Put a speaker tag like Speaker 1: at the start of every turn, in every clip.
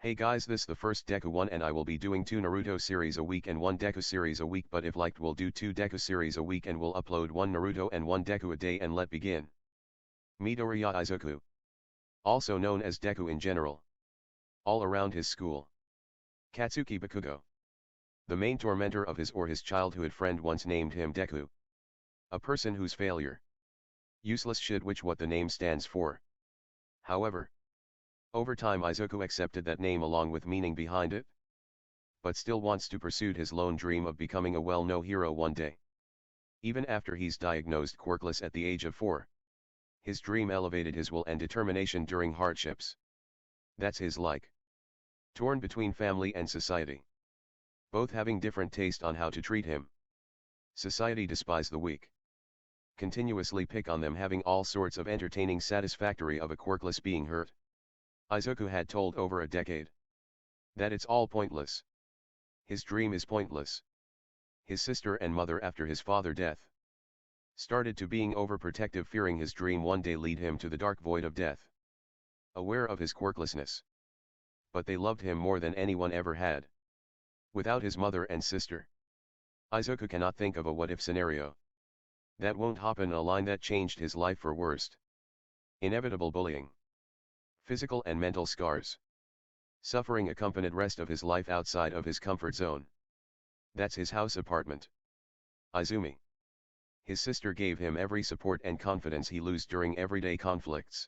Speaker 1: Hey guys, this the first deku one and I will be doing 2 Naruto series a week and 1 deku series a week, but if liked we'll do 2 deku series a week and we'll upload 1 Naruto and 1 deku a day, and let begin. Midoriya Izuku, also known as Deku in general. All around his school. Katsuki Bakugo. The main tormentor of his childhood friend once named him Deku. A person whose failure. Useless shit, which what the name stands for. However, over time Izuku accepted that name along with meaning behind it, but still wants to pursue his lone dream of becoming a well-known hero one day. Even after he's diagnosed quirkless at the age of 4. His dream elevated his will and determination during hardships. That's his like. Torn between family and society. Both having different taste on how to treat him. Society despise the weak. Continuously pick on them, having all sorts of entertaining satisfactory of a quirkless being hurt. Izuku had told over a decade that it's all pointless. His dream is pointless. His sister and mother, after his father's death, started to being overprotective, fearing his dream one day lead him to the dark void of death. Aware of his quirklessness. But they loved him more than anyone ever had. Without his mother and sister, Izuku cannot think of a what-if scenario that won't happen, a line that changed his life for worst. Inevitable bullying. Physical and mental scars. Suffering accompanied rest of his life outside of his comfort zone. That's his house apartment. Izumi. His sister gave him every support and confidence he lose during everyday conflicts.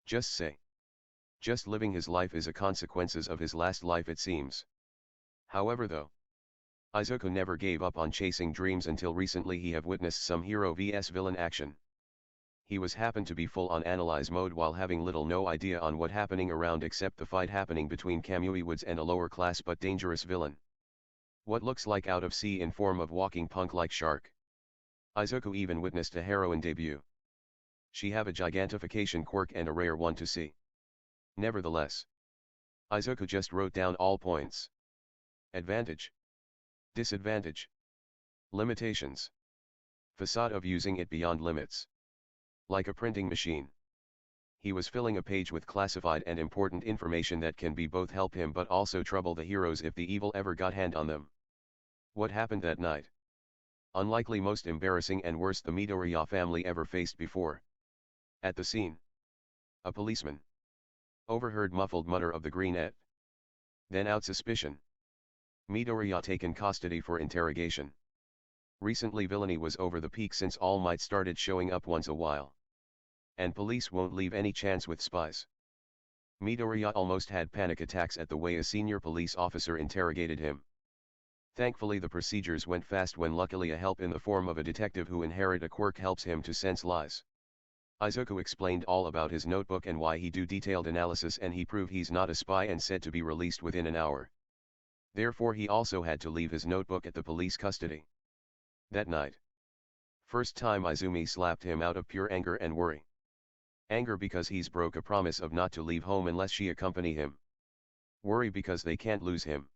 Speaker 1: Just living his life is a consequences of his last life, it seems. However though, Izuku never gave up on chasing dreams until recently he have witnessed some hero vs villain action. He was happened to be full on analyze mode while having little no idea on what happening around except the fight happening between Kamui Woods and a lower class but dangerous villain. What looks like out of sea in form of walking punk like shark. Izuku even witnessed a heroine debut. She have a gigantification quirk and a rare one to see. Nevertheless, Izuku just wrote down all points. Advantage. Disadvantage. Limitations. Facade of using it beyond limits. Like a printing machine. He was filling a page with classified and important information that can be both help him but also trouble the heroes if the evil ever got hand on them. What happened that night? Unlikely, most embarrassing and worst the Midoriya family ever faced before. At the scene, a policeman overheard muffled mutter of the green et. Then out suspicion. Midoriya taken custody for interrogation. Recently villainy was over the peak since All Might started showing up once a while. And police won't leave any chance with spies. Midoriya almost had panic attacks at the way a senior police officer interrogated him. Thankfully the procedures went fast when luckily a help in the form of a detective who inherit a quirk helps him to sense lies. Izuku explained all about his notebook and why he do detailed analysis, and he proved he's not a spy and said to be released within an hour. Therefore he also had to leave his notebook at the police custody. That night. First time Izumi slapped him out of pure anger and worry. Anger because he's broke a promise of not to leave home unless she accompany him. Worry because they can't lose him.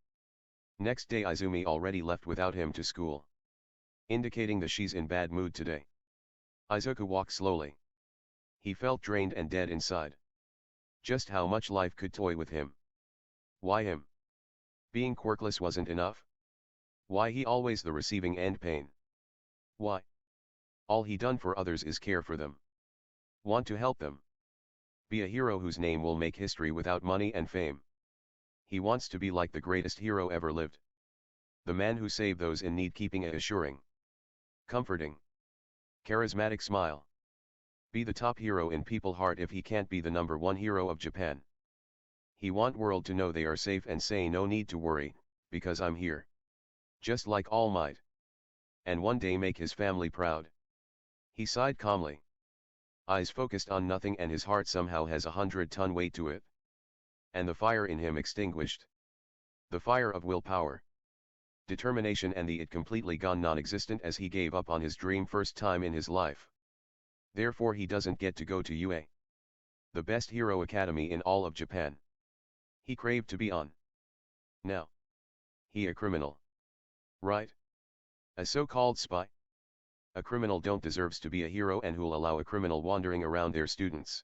Speaker 1: Next day Izumi already left without him to school. Indicating that she's in bad mood today. Izuku walked slowly. He felt drained and dead inside. Just how much life could toy with him. Why him? Being quirkless wasn't enough? Why he always the receiving end pain? Why? All he done for others is care for them. Want to help them. Be a hero whose name will make history without money and fame. He wants to be like the greatest hero ever lived. The man who saved those in need, keeping a assuring, comforting, charismatic smile. Be the top hero in people's heart if he can't be the #1 hero of Japan. He want world to know they are safe and say no need to worry, because I'm here. Just like All Might. And one day make his family proud. He sighed calmly. Eyes focused on nothing and his heart somehow has 100-ton weight to it. And the fire in him extinguished. The fire of willpower. Determination and the it completely gone non-existent as he gave up on his dream first time in his life. Therefore he doesn't get to go to UA. The best hero academy in all of Japan. He craved to be on. Now. He a criminal. Right? A so-called spy? A criminal don't deserves to be a hero and who'll allow a criminal wandering around their students.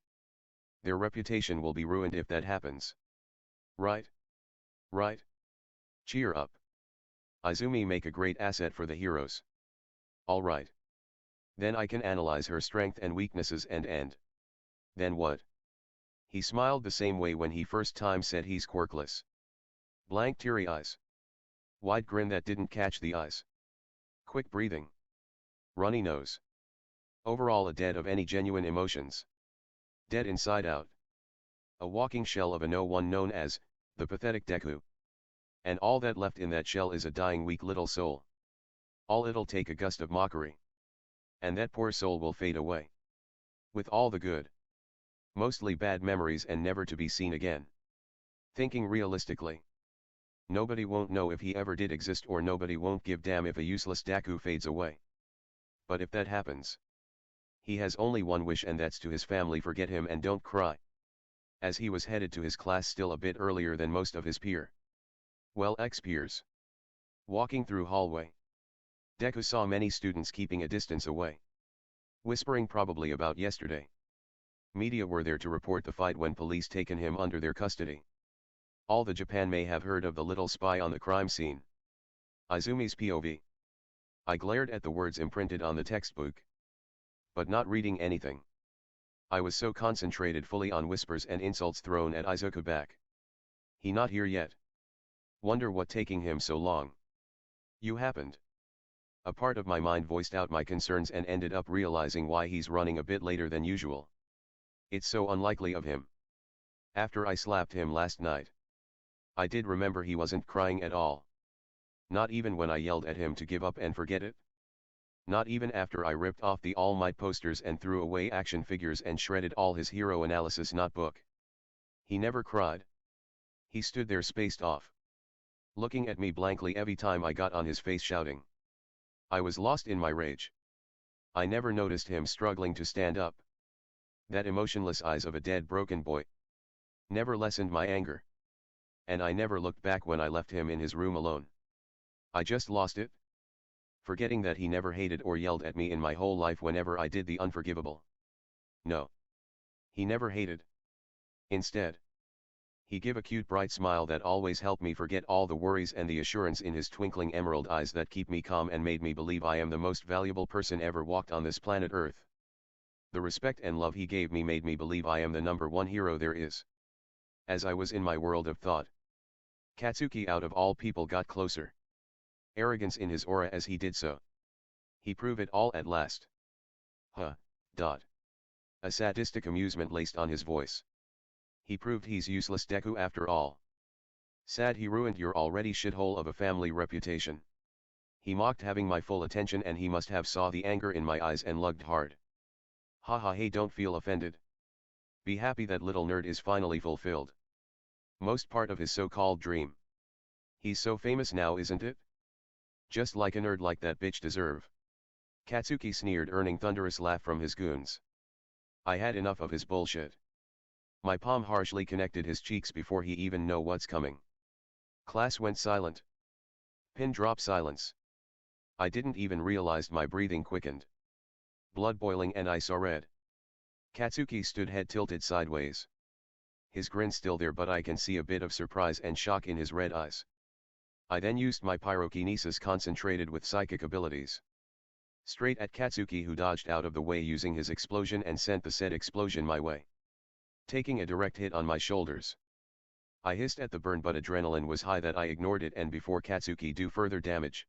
Speaker 1: Their reputation will be ruined if that happens. Right? Right? Cheer up. Izumi make a great asset for the heroes. Alright. Then I can analyze her strength and weaknesses and. Then what? He smiled the same way when he first time said he's quirkless. Blank teary eyes. Wide grin that didn't catch the eyes. Quick breathing. Runny nose. Overall a dead of any genuine emotions. Dead inside out. A walking shell of a no one known as, the pathetic deku. And all that left in that shell is a dying weak little soul. All it'll take a gust of mockery. And that poor soul will fade away. With all the good. Mostly bad memories and never to be seen again. Thinking realistically. Nobody won't know if he ever did exist or nobody won't give damn if a useless deku fades away. But if that happens. He has only one wish and that's to his family forget him and don't cry. As he was headed to his class still a bit earlier than most of his ex-peers. Walking through hallway. Deku saw many students keeping a distance away. Whispering probably about yesterday. Media were there to report the fight when police taken him under their custody. All the Japan may have heard of the little spy on the crime scene. Izumi's POV. I glared at the words imprinted on the textbook. But not reading anything. I was so concentrated fully on whispers and insults thrown at Izuku back. He not here yet. Wonder what taking him so long. You happened. A part of my mind voiced out my concerns and ended up realizing why he's running a bit later than usual. It's so unlikely of him. After I slapped him last night. I did remember he wasn't crying at all. Not even when I yelled at him to give up and forget it. Not even after I ripped off the All Might posters and threw away action figures and shredded all his hero analysis notebook. He never cried. He stood there spaced off. Looking at me blankly every time I got on his face shouting. I was lost in my rage. I never noticed him struggling to stand up. That emotionless eyes of a dead broken boy. Never lessened my anger. And I never looked back when I left him in his room alone. I just lost it. Forgetting that he never hated or yelled at me in my whole life whenever I did the unforgivable. No. He never hated. Instead. He gave a cute bright smile that always helped me forget all the worries and the assurance in his twinkling emerald eyes that keep me calm and made me believe I am the most valuable person ever walked on this planet Earth. The respect and love he gave me made me believe I am the #1 hero there is. As I was in my world of thought. Katsuki out of all people got closer. Arrogance in his aura as he did so. He proved it all at last. Huh. A sadistic amusement laced on his voice. He proved he's useless Deku after all. Sad he ruined your already shithole of a family reputation. He mocked having my full attention and he must have saw the anger in my eyes and lugged hard. Haha hey don't feel offended. Be happy that little nerd is finally fulfilled. Most part of his so-called dream. He's so famous now isn't it? Just like a nerd like that bitch deserve. Katsuki sneered earning thunderous laugh from his goons. I had enough of his bullshit. My palm harshly connected his cheeks before he even know what's coming. Class went silent. Pin drop silence. I didn't even realize my breathing quickened. Blood boiling and I saw red. Katsuki stood head tilted sideways. His grin still there but I can see a bit of surprise and shock in his red eyes. I then used my pyrokinesis concentrated with psychic abilities. Straight at Katsuki who dodged out of the way using his explosion and sent the said explosion my way. Taking a direct hit on my shoulders. I hissed at the burn but adrenaline was high that I ignored it and before Katsuki do further damage.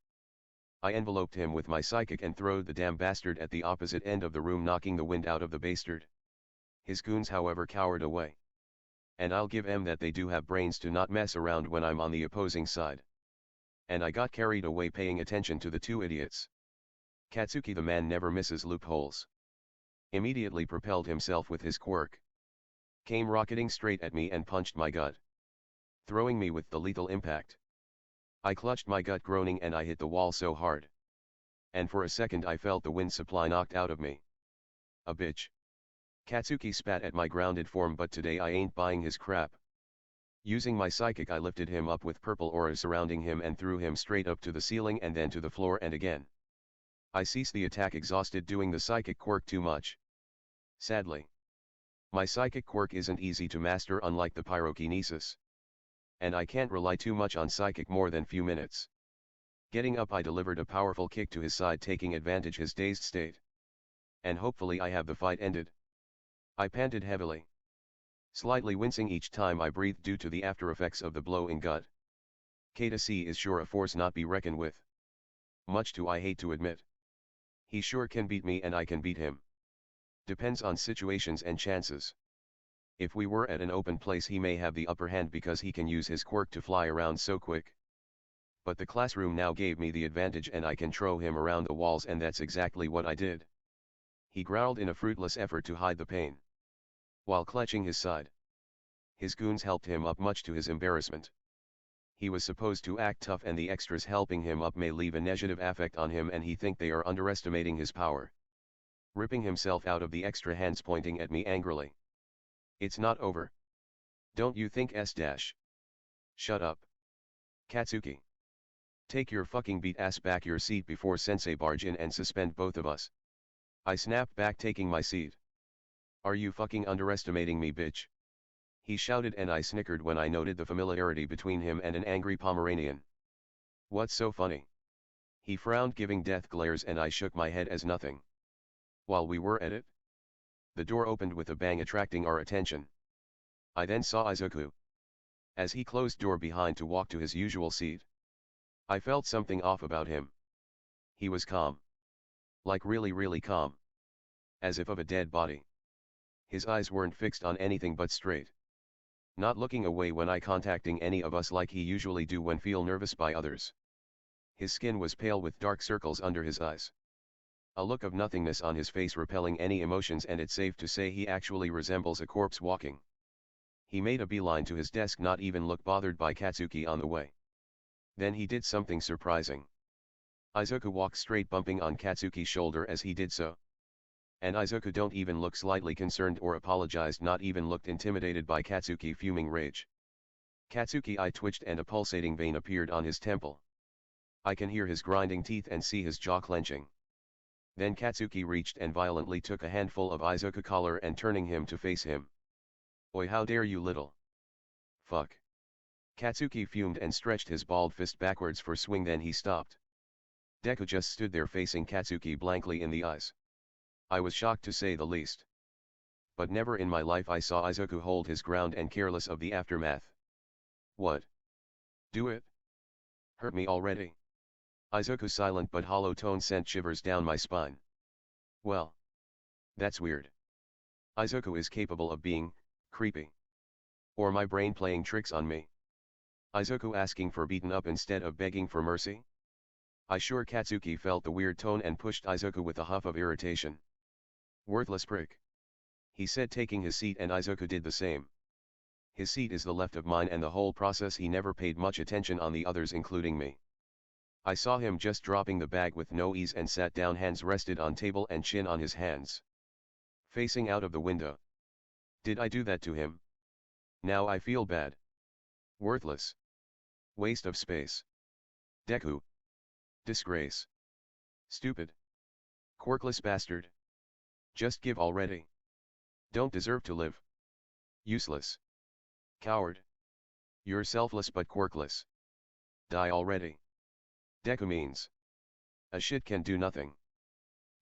Speaker 1: I enveloped him with my psychic and throwed the damn bastard at the opposite end of the room knocking the wind out of the bastard. His goons however cowered away. And I'll give 'em that they do have brains to not mess around when I'm on the opposing side. And I got carried away paying attention to the two idiots. Katsuki the man never misses loopholes. Immediately propelled himself with his quirk. Came rocketing straight at me and punched my gut. Throwing me with the lethal impact. I clutched my gut groaning and I hit the wall so hard. And for a second I felt the wind supply knocked out of me. A bitch. Katsuki spat at my grounded form but today I ain't buying his crap. Using my psychic I lifted him up with purple aura surrounding him and threw him straight up to the ceiling and then to the floor and again. I ceased the attack exhausted doing the psychic quirk too much. Sadly. My psychic quirk isn't easy to master unlike the pyrokinesis. and I can't rely too much on psychic more than few minutes. Getting up, I delivered a powerful kick to his side, taking advantage his dazed state. And hopefully I have the fight ended. I panted heavily, slightly wincing each time I breathed due to the after effects of the blow in gut. K2C is sure a force not be reckoned with. Much to I hate to admit. He sure can beat me and I can beat him. Depends on situations and chances. If we were at an open place, he may have the upper hand because he can use his quirk to fly around so quick. But the classroom now gave me the advantage and I can throw him around the walls, and that's exactly what I did. He growled in a fruitless effort to hide the pain, while clutching his side. His goons helped him up, much to his embarrassment. He was supposed to act tough, and the extras helping him up may leave a negative affect on him and he think they are underestimating his power. Ripping himself out of the extra hands, pointing at me angrily. It's not over. Don't you think s-? Shut up. Katsuki. Take your fucking beat ass back your seat before sensei barge in and suspend both of us. I snapped back, taking my seat. Are you fucking underestimating me, bitch? He shouted, and I snickered when I noted the familiarity between him and an angry Pomeranian. What's so funny? He frowned, giving death glares, and I shook my head as nothing. While we were at it, the door opened with a bang, attracting our attention. I then saw Izuku. As he closed door behind to walk to his usual seat, I felt something off about him. He was calm. Like really, really calm. As if of a dead body. His eyes weren't fixed on anything but straight. Not looking away when eye contacting any of us like he usually do when feel nervous by others. His skin was pale with dark circles under his eyes. A look of nothingness on his face, repelling any emotions, and it's safe to say he actually resembles a corpse walking. He made a beeline to his desk, not even look bothered by Katsuki on the way. Then he did something surprising. Izuku walked straight, bumping on Katsuki's shoulder as he did so. And Izuku don't even look slightly concerned or apologized, not even looked intimidated by Katsuki's fuming rage. Katsuki's eye twitched and a pulsating vein appeared on his temple. I can hear his grinding teeth and see his jaw clenching. Then Katsuki reached and violently took a handful of Izuku's collar and turning him to face him. Oi, how dare you, little fuck. Katsuki fumed and stretched his balled fist backwards for swing, then he stopped. Deku just stood there facing Katsuki blankly in the eyes. I was shocked to say the least. But never in my life I saw Izuku hold his ground and careless of the aftermath. What? Do it? Hurt me already? Izuku's silent but hollow tone sent shivers down my spine. Well, that's weird. Izuku is capable of being creepy. Or my brain playing tricks on me. Izuku asking for beaten up instead of begging for mercy? I sure. Katsuki felt the weird tone and pushed Izuku with a huff of irritation. Worthless prick. He said, taking his seat, and Izuku did the same. His seat is the left of mine, and the whole process he never paid much attention on the others, including me. I saw him just dropping the bag with no ease and sat down, hands rested on table and chin on his hands. Facing out of the window. Did I do that to him? Now I feel bad. Worthless. Waste of space. Deku. Disgrace. Stupid. Quirkless bastard. Just give already. Don't deserve to live. Useless. Coward. You're selfless but quirkless. Die already. Deku means. A shit can do nothing.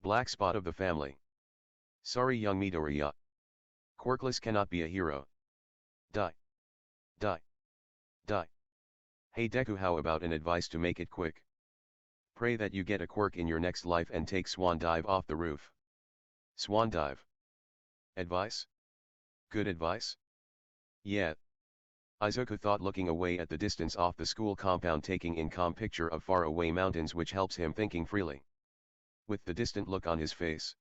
Speaker 1: Black spot of the family. Sorry, young Midoriya. Quirkless cannot be a hero. Die. Die. Die. Hey Deku, how about an advice to make it quick? Pray that you get a quirk in your next life and take swan dive off the roof. Swan dive. Advice? Good advice? Yeah. Izuku thought, looking away at the distance off the school compound, taking in calm picture of far away mountains, which helps him thinking freely. With the distant look on his face,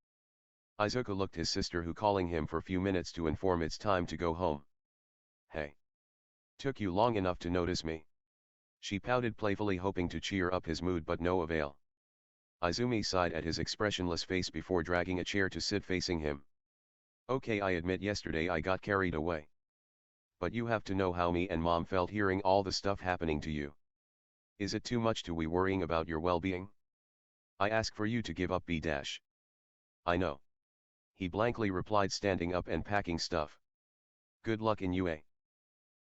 Speaker 1: Izuku looked his sister, who calling him for few minutes to inform it's time to go home. Hey. Took you long enough to notice me? She pouted playfully, hoping to cheer up his mood, but no avail. Izumi sighed at his expressionless face before dragging a chair to sit facing him. Okay, I admit yesterday I got carried away. But you have to know how me and Mom felt hearing all the stuff happening to you. Is it too much to we worrying about your well-being? I ask for you to give up B-. I know. He blankly replied, standing up and packing stuff. Good luck in UA.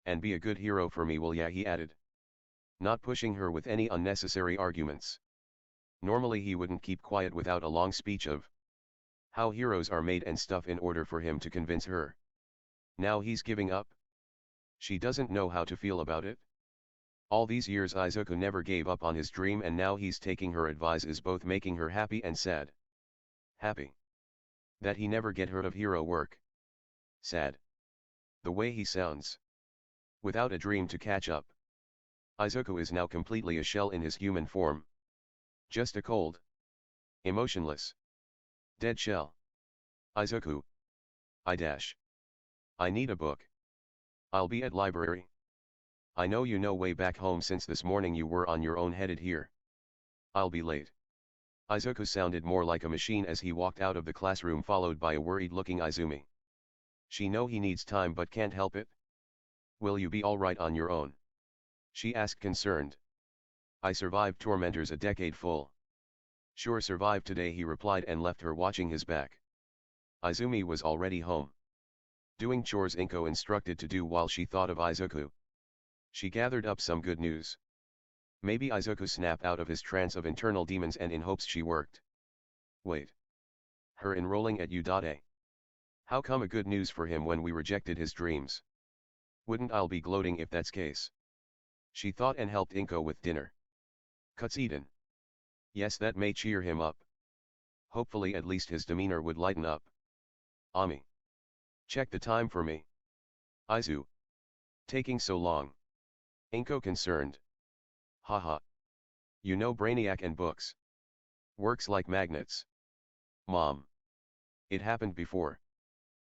Speaker 1: And be a good hero for me, will ya, he added. Not pushing her with any unnecessary arguments. Normally he wouldn't keep quiet without a long speech of how heroes are made and stuff in order for him to convince her. Now he's giving up? She doesn't know how to feel about it. All these years Izuku never gave up on his dream, and now he's taking her advice is both making her happy and sad. Happy that he never get heard of hero work. Sad the way he sounds. Without a dream to catch up. Izuku is now completely a shell in his human form. Just a cold, emotionless, dead shell. Izuku. I need a book. I'll be at library. I know you know way back home since this morning you were on your own headed here. I'll be late. Izuku sounded more like a machine as he walked out of the classroom, followed by a worried-looking Izumi. She know he needs time but can't help it. Will you be alright on your own? She asked, concerned. I survived tormentors a decade full. Sure, survived today, he replied, and left her watching his back. Izumi was already home. Doing chores Inko instructed to do while she thought of Izuku. She gathered up some good news. Maybe Izuku snapped out of his trance of internal demons, and in hopes she worked. Wait. Her enrolling at U.A. How come a good news for him when we rejected his dreams? Wouldn't I'll be gloating if that's case? She thought, and helped Inko with dinner. Cuts eaten. Yes, that may cheer him up. Hopefully at least his demeanor would lighten up. Ami. Check the time for me. Izu. Taking so long. Inko concerned. Haha. You know Brainiac and books. Works like magnets. Mom. It happened before.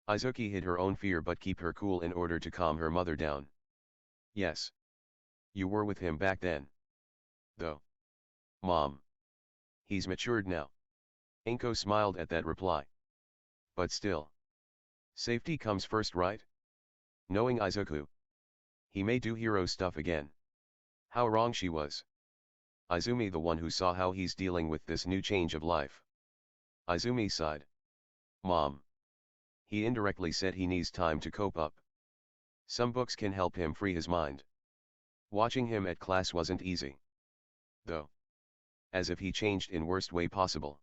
Speaker 1: Izuki hid her own fear but keep her cool in order to calm her mother down. Yes. You were with him back then. Though. Mom. He's matured now. Inko smiled at that reply. But still. Safety comes first, right? Knowing Izuku. He may do hero stuff again. How wrong she was. Izumi the one who saw how he's dealing with this new change of life. Izumi sighed. Mom. He indirectly said he needs time to cope up. Some books can help him free his mind. Watching him at class wasn't easy. Though. As if he changed in worst way possible.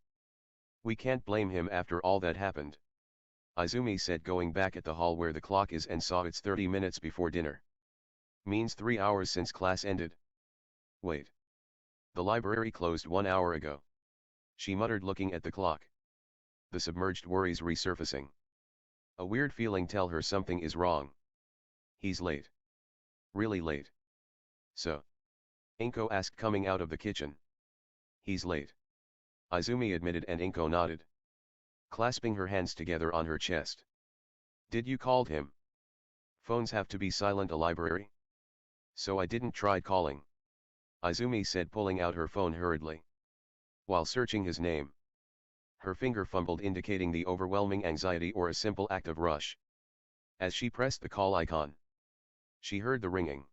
Speaker 1: We can't blame him after all that happened. Izumi said, going back at the hall where the clock is and saw it's 30 minutes before dinner. Means 3 hours since class ended. Wait. The library closed 1 hour ago. She muttered, looking at the clock. The submerged worries resurfacing. A weird feeling tell her something is wrong. He's late. Really late. So? Inko asked, coming out of the kitchen. He's late. Izumi admitted, and Inko nodded. Clasping her hands together on her chest. Did you called him? Phones have to be silent a library? So I didn't try calling. Izumi said, pulling out her phone hurriedly. While searching his name. Her finger fumbled, indicating the overwhelming anxiety or a simple act of rush. As she pressed the call icon. She heard the ringing.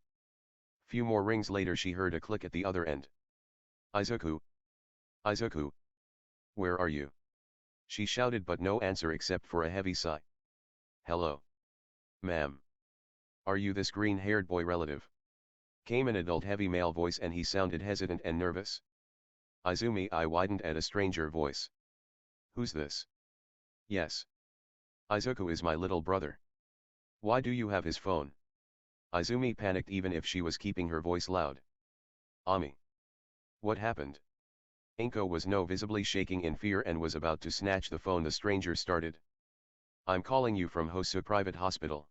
Speaker 1: Few more rings later she heard a click at the other end. Izuku. Izuku. Where are you? She shouted, but no answer except for a heavy sigh. Hello. Ma'am. Are you this green-haired boy relative? Came an adult heavy male voice, and he sounded hesitant and nervous. Izumi eye widened at a stranger voice. Who's this? Yes. Izuku is my little brother. Why do you have his phone? Izumi panicked, even if she was keeping her voice loud. Ami. What happened? Inko was no visibly shaking in fear and was about to snatch the phone. The stranger started. I'm calling you from Hosu Private Hospital.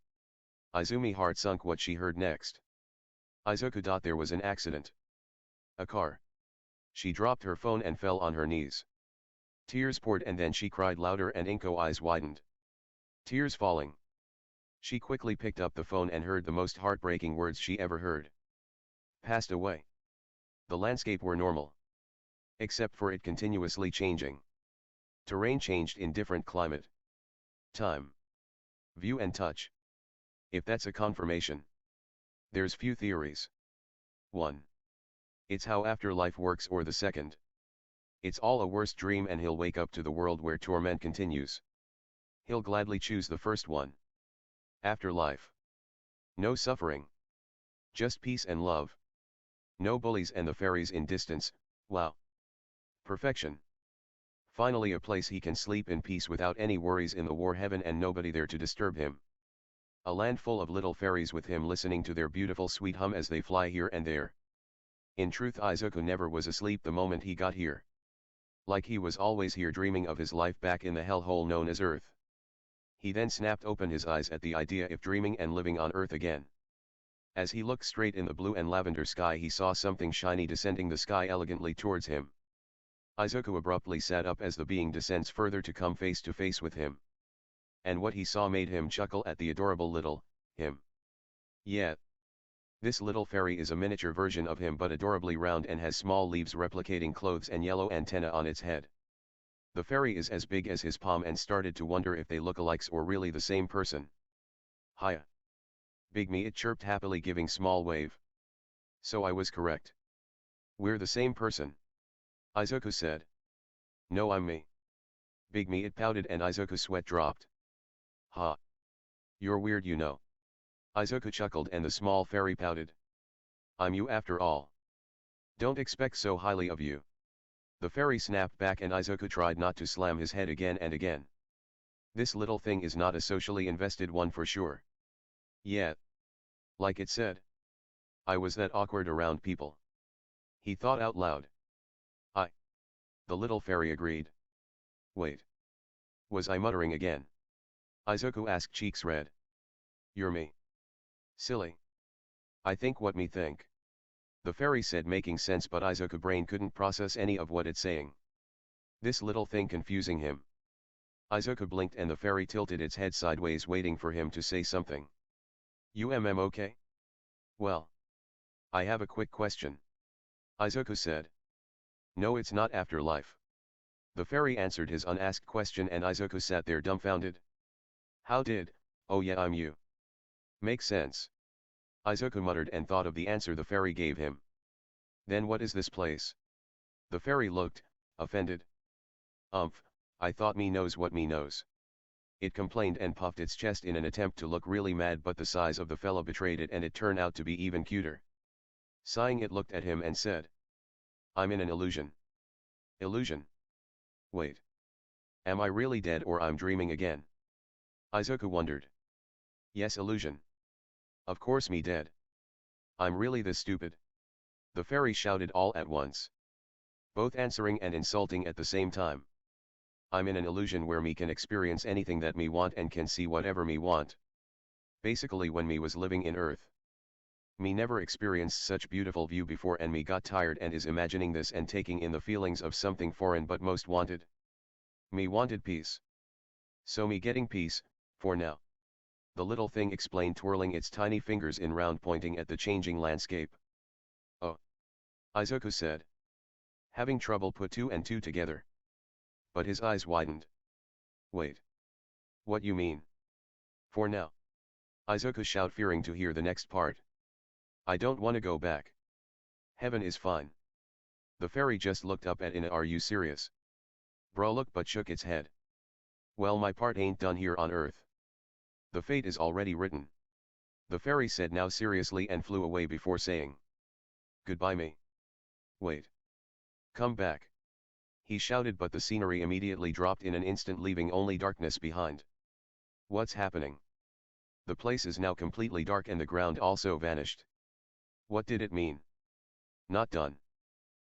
Speaker 1: Izumi heart sunk what she heard next. Izuku. There was an accident. A car. She dropped her phone and fell on her knees. Tears poured, and then she cried louder, and Inko eyes widened. Tears falling. She quickly picked up the phone and heard the most heartbreaking words she ever heard. Passed away. The landscape were normal. Except for it continuously changing. Terrain changed in different climate. Time. View and touch. If that's a confirmation. There's few theories. 1. It's how afterlife works, or the second. It's all a worse dream and he'll wake up to the world where torment continues. He'll gladly choose the first one. Afterlife. No suffering. Just peace and love. No bullies and the fairies in distance, wow. Perfection. Finally a place he can sleep in peace without any worries in the war heaven and nobody there to disturb him. A land full of little fairies with him listening to their beautiful sweet hum as they fly here and there. In truth Izuku never was asleep the moment he got here. Like he was always here dreaming of his life back in the hellhole known as Earth. He then snapped open his eyes at the idea of dreaming and living on Earth again. As he looked straight in the blue and lavender sky he saw something shiny descending the sky elegantly towards him. Izuku abruptly sat up as the being descends further to come face to face with him. And what he saw made him chuckle at the adorable little, him. Yeah. This little fairy is a miniature version of him but adorably round and has small leaves replicating clothes and yellow antenna on its head. The fairy is as big as his palm and started to wonder if they look alikes or really the same person. Hiya. Big me, it chirped happily giving small wave. So I was correct. We're the same person. Izuku said. No, I'm me. Big me, it pouted and Izuku's sweat dropped. Ha. You're weird, you know. Izuku chuckled and the small fairy pouted. I'm you after all. Don't expect so highly of you. The fairy snapped back and Izuku tried not to slam his head again and again. This little thing is not a socially invested one for sure. Yeah. Like it said. I was that awkward around people. He thought out loud. The little fairy agreed. Wait. Was I muttering again? Izuku asked, cheeks red. You're me. Silly. I think what me think. The fairy said, making sense, but Izuku's brain couldn't process any of what it's saying. This little thing confusing him. Izuku blinked and the fairy tilted its head sideways waiting for him to say something. Okay? Well. I have a quick question. Izuku said. No, it's not afterlife. The fairy answered his unasked question and Izuku sat there dumbfounded. How did, oh yeah, I'm you. Make sense. Izuku muttered and thought of the answer the fairy gave him. Then what is this place? The fairy looked, offended. I thought me knows what me knows. It complained and puffed its chest in an attempt to look really mad, but the size of the fellow betrayed it and it turned out to be even cuter. Sighing, it looked at him and said. I'm in an illusion. Illusion? Wait. Am I really dead or I'm dreaming again? Izuku wondered. Yes, illusion. Of course me dead. I'm really this stupid. The fairy shouted all at once. Both answering and insulting at the same time. I'm in an illusion where me can experience anything that me want and can see whatever me want. Basically when me was living in Earth. Me never experienced such beautiful view before and me got tired and is imagining this and taking in the feelings of something foreign but most wanted. Me wanted peace. So me getting peace, for now. The little thing explained, twirling its tiny fingers in round pointing at the changing landscape. Oh. Izuku said. Having trouble put two and two together. But his eyes widened. Wait. What you mean? For now. Izuku shout, fearing to hear the next part. I don't want to go back. Heaven is fine. The fairy just looked up at Ina. Are you serious? Bro looked but shook its head. Well, my part ain't done here on Earth. The fate is already written. The fairy said now seriously and flew away before saying. Goodbye me. Wait. Come back. He shouted, but the scenery immediately dropped in an instant, leaving only darkness behind. What's happening? The place is now completely dark and the ground also vanished. What did it mean? Not done.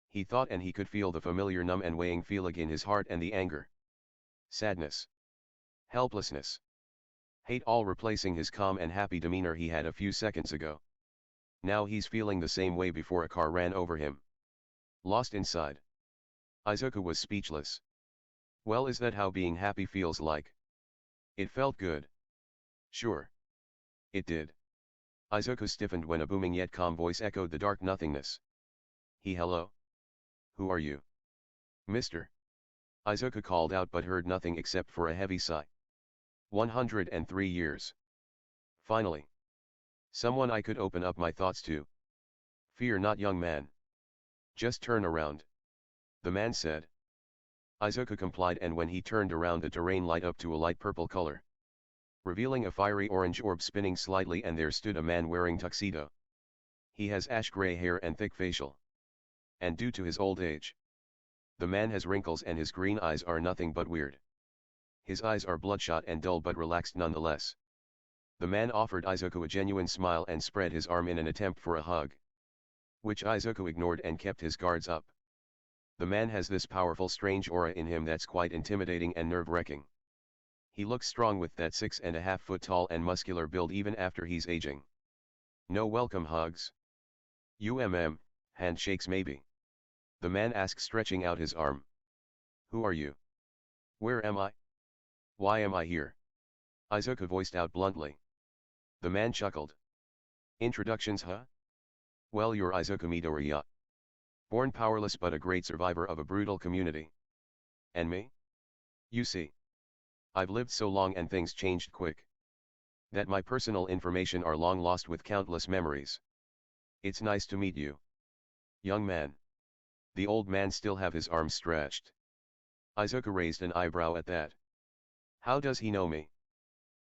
Speaker 1: He thought, and he could feel the familiar numb and weighing feeling in his heart and the anger. Sadness. Helplessness. Hate, all replacing his calm and happy demeanor he had a few seconds ago. Now he's feeling the same way before a car ran over him. Lost inside. Izuku was speechless. Well, is that how being happy feels like? It felt good. Sure. It did. Izuku stiffened when a booming yet calm voice echoed the dark nothingness. Hello? Who are you? Mister? Izuku called out but heard nothing except for a heavy sigh. 103 years. Finally. Someone I could open up my thoughts to. Fear not, young man. Just turn around. The man said. Izuku complied, and when he turned around the terrain light up to a light purple color, revealing a fiery orange orb spinning slightly, and there stood a man wearing tuxedo. He has ash-gray hair and thick facial. And due to his old age, the man has wrinkles and his green eyes are nothing but weird. His eyes are bloodshot and dull but relaxed nonetheless. The man offered Izuku a genuine smile and spread his arm in an attempt for a hug, which Izuku ignored and kept his guards up. The man has this powerful strange aura in him that's quite intimidating and nerve-wracking. He looks strong with that 6.5 foot tall and muscular build even after he's aging. No welcome hugs. Handshakes maybe. The man asks, stretching out his arm. Who are you? Where am I? Why am I here? Izuku voiced out bluntly. The man chuckled. Introductions, huh? Well, you're Izuku Midoriya. Born powerless but a great survivor of a brutal community. And me? You see, I've lived so long and things changed quick, that my personal information are long lost with countless memories. It's nice to meet you, young man. The old man still have his arms stretched. Izuku raised an eyebrow at that. How does he know me?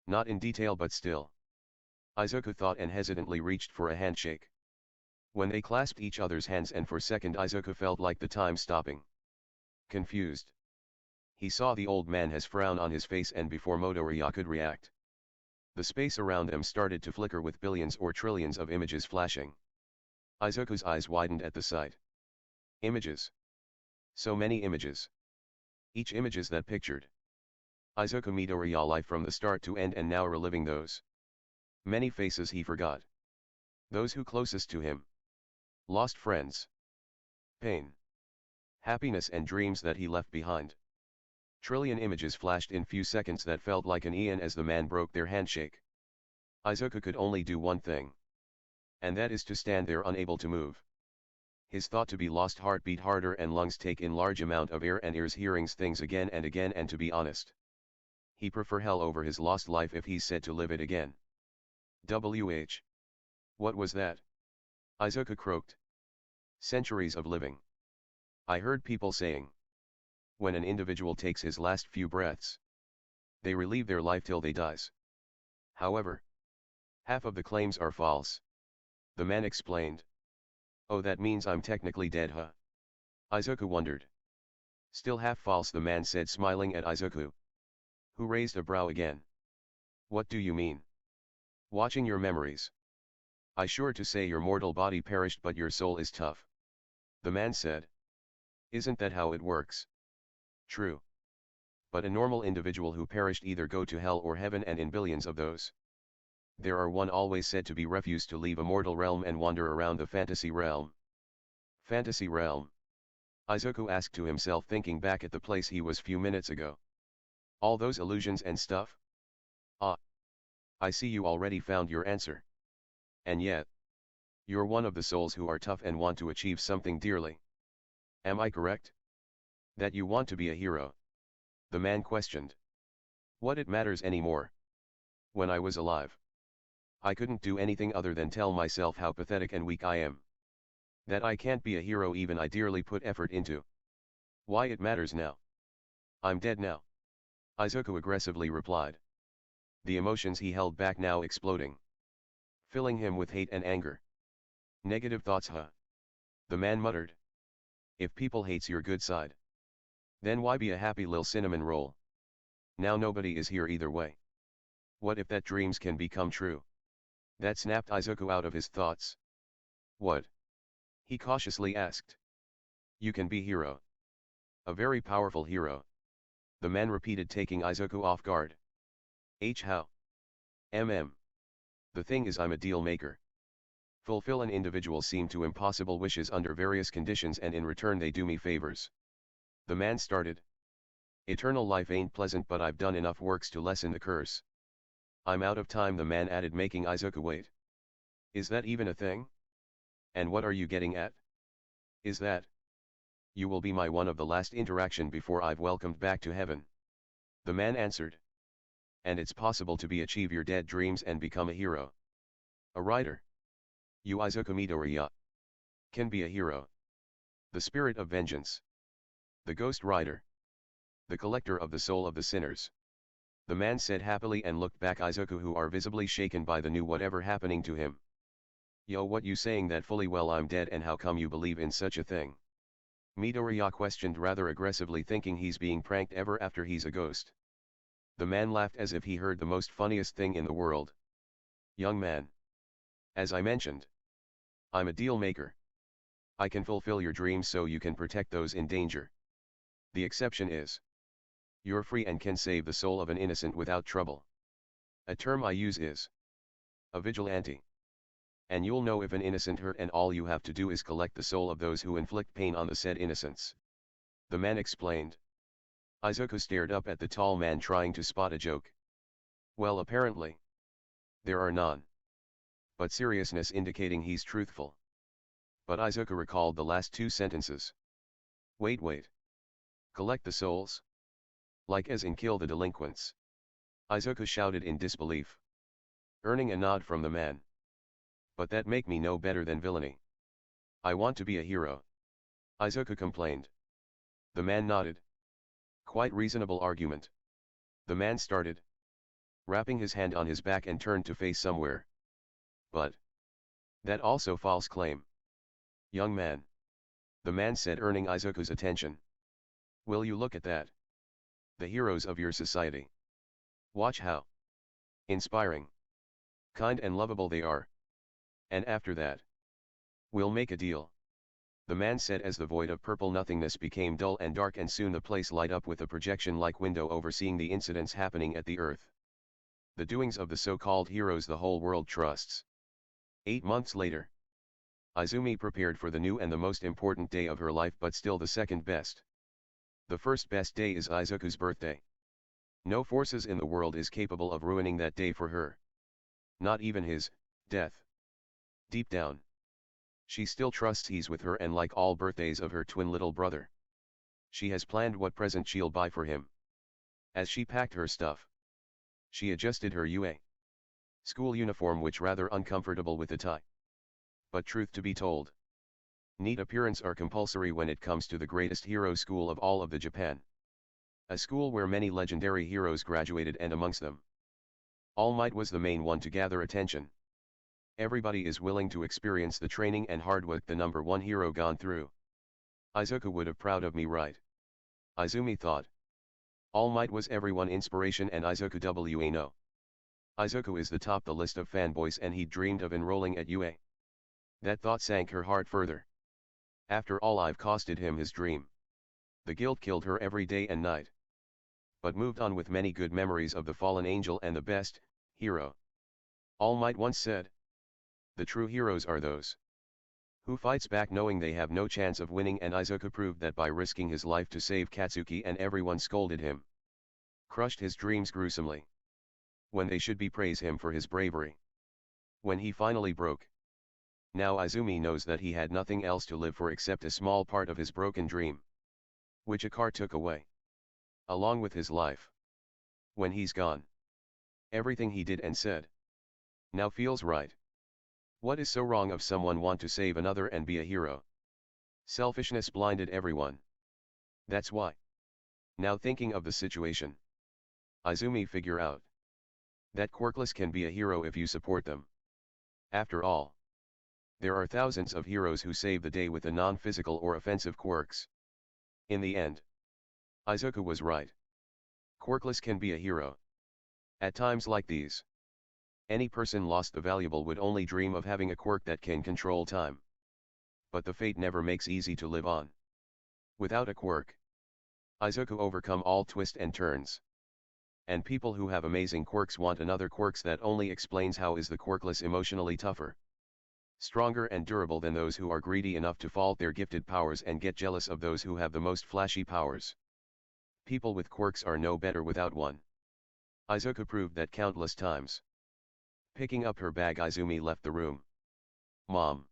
Speaker 1: Not in detail but still. Izuku thought and hesitantly reached for a handshake. When they clasped each other's hands and for a second Izuku felt like the time stopping. Confused. He saw the old man has frown on his face and before Midoriya could react, the space around them started to flicker with billions or trillions of images flashing. Izuku's eyes widened at the sight. Images. So many images. Each image is that pictured Izuku Midoriya life from the start to end and now reliving those many faces he forgot. Those who closest to him. Lost friends. Pain. Happiness and dreams that he left behind. Trillion images flashed in few seconds that felt like an eon as the man broke their handshake. Izuku could only do one thing. And that is to stand there unable to move. His thought to be lost heart beat harder and lungs take in large amount of air and ears hearings things again and to be honest, he prefer hell over his lost life if he's said to live it again. What was that? Izuku croaked. Centuries of living. I heard people saying, when an individual takes his last few breaths, they relieve their life till they dies. However, half of the claims are false. The man explained. Oh, that means I'm technically dead, huh? Izuku wondered. Still half false, the man said, smiling at Izuku, who raised a brow again. What do you mean? Watching your memories. I sure to say your mortal body perished but your soul is tough. The man said. Isn't that how it works? True. But a normal individual who perished either go to hell or heaven, and in billions of those, there are one always said to be refused to leave a mortal realm and wander around the fantasy realm. Fantasy realm? Izuku asked to himself, thinking back at the place he was few minutes ago. All those illusions and stuff? Ah. I see you already found your answer. And yet, you're one of the souls who are tough and want to achieve something dearly. Am I correct? That you want to be a hero? The man questioned. What it matters anymore? When I was alive, I couldn't do anything other than tell myself how pathetic and weak I am. That I can't be a hero even I dearly put effort into. Why it matters now? I'm dead now. Izuku aggressively replied. The emotions he held back now exploding, filling him with hate and anger. Negative thoughts, huh? The man muttered. If people hates your good side, then why be a happy lil cinnamon roll? Now nobody is here either way. What if that dreams can become true? That snapped Izuku out of his thoughts. What? He cautiously asked. You can be hero. A very powerful hero. The man repeated, taking Izuku off guard. How? The thing is, I'm a deal maker. Fulfill an individual seem to impossible wishes under various conditions and in return they do me favors. The man started. Eternal life ain't pleasant but I've done enough works to lessen the curse. I'm out of time, the man added, making Izuku wait. Is that even a thing? And what are you getting at? Is that you will be my one of the last interaction before I've welcomed back to heaven? The man answered. And it's possible to be achieve your dead dreams and become a hero. A rider. You Izuku Midoriya can be a hero. The spirit of vengeance. The ghost rider. The collector of the soul of the sinners. The man said happily and looked back Izuku, who are visibly shaken by the new whatever happening to him. Yo, what you saying that fully well I'm dead, and how come you believe in such a thing? Midoriya questioned rather aggressively, thinking he's being pranked ever after he's a ghost. The man laughed as if he heard the most funniest thing in the world. Young man. As I mentioned, I'm a deal maker. I can fulfill your dreams so you can protect those in danger. The exception is, you're free and can save the soul of an innocent without trouble. A term I use is a vigilante. And you'll know if an innocent hurt, and all you have to do is collect the soul of those who inflict pain on the said innocents. The man explained. Izuku stared up at the tall man, trying to spot a joke. Well, apparently there are none. But seriousness indicating he's truthful. But Izuku recalled the last two sentences. Wait. Collect the souls? Like as in kill the delinquents? Izuku shouted in disbelief. Earning a nod from the man. But that make me no better than villainy. I want to be a hero. Izuku complained. The man nodded. Quite reasonable argument. The man started wrapping his hand on his back and turned to face somewhere. But that also false claim. Young man. The man said, earning Izuku's attention. Will you look at that? The heroes of your society. Watch how inspiring, kind and lovable they are. And after that, we'll make a deal. The man said as the void of purple nothingness became dull and dark, and soon the place light up with a projection-like window overseeing the incidents happening at the earth. The doings of the so-called heroes the whole world trusts. 8 months later. Izumi prepared for the new and the most important day of her life, but still the second best. The first best day is Izuku's birthday. No forces in the world is capable of ruining that day for her. Not even his death. Deep down, she still trusts he's with her, and like all birthdays of her twin little brother, she has planned what present she'll buy for him. As she packed her stuff, she adjusted her UA school uniform, which rather uncomfortable with the tie. But truth to be told, neat appearance are compulsory when it comes to the greatest hero school of all of the Japan. A school where many legendary heroes graduated, and amongst them, All Might was the main one to gather attention. Everybody is willing to experience the training and hard work the number one hero gone through. Izuku would have proud of me, right? Izumi thought. All Might was everyone inspiration, and Izuku WA no. Izuku is the top the list of fanboys, and he dreamed of enrolling at UA. That thought sank her heart further. After all, I've costed him his dream. The guilt killed her every day and night. But moved on with many good memories of the fallen angel and the best hero. All Might once said, the true heroes are those who fights back knowing they have no chance of winning, and Izuku proved that by risking his life to save Katsuki, and everyone scolded him, crushed his dreams gruesomely, when they should be praise him for his bravery. When he finally broke. Now Izumi knows that he had nothing else to live for except a small part of his broken dream, which a car took away, along with his life. When he's gone, everything he did and said now feels right. What is so wrong of someone want to save another and be a hero? Selfishness blinded everyone. That's why. Now thinking of the situation, Izumi figure out that quirkless can be a hero if you support them. After all, there are thousands of heroes who save the day with the non-physical or offensive quirks. In the end, Izuku was right. Quirkless can be a hero. At times like these, any person lost the valuable would only dream of having a quirk that can control time. But the fate never makes easy to live on. Without a quirk, Izuku overcome all twists and turns. And people who have amazing quirks want another quirks that only explains how is the quirkless emotionally tougher, stronger and durable than those who are greedy enough to fault their gifted powers and get jealous of those who have the most flashy powers. People with quirks are no better without one. Izuku proved that countless times. Picking up her bag, Izumi left the room. Mom.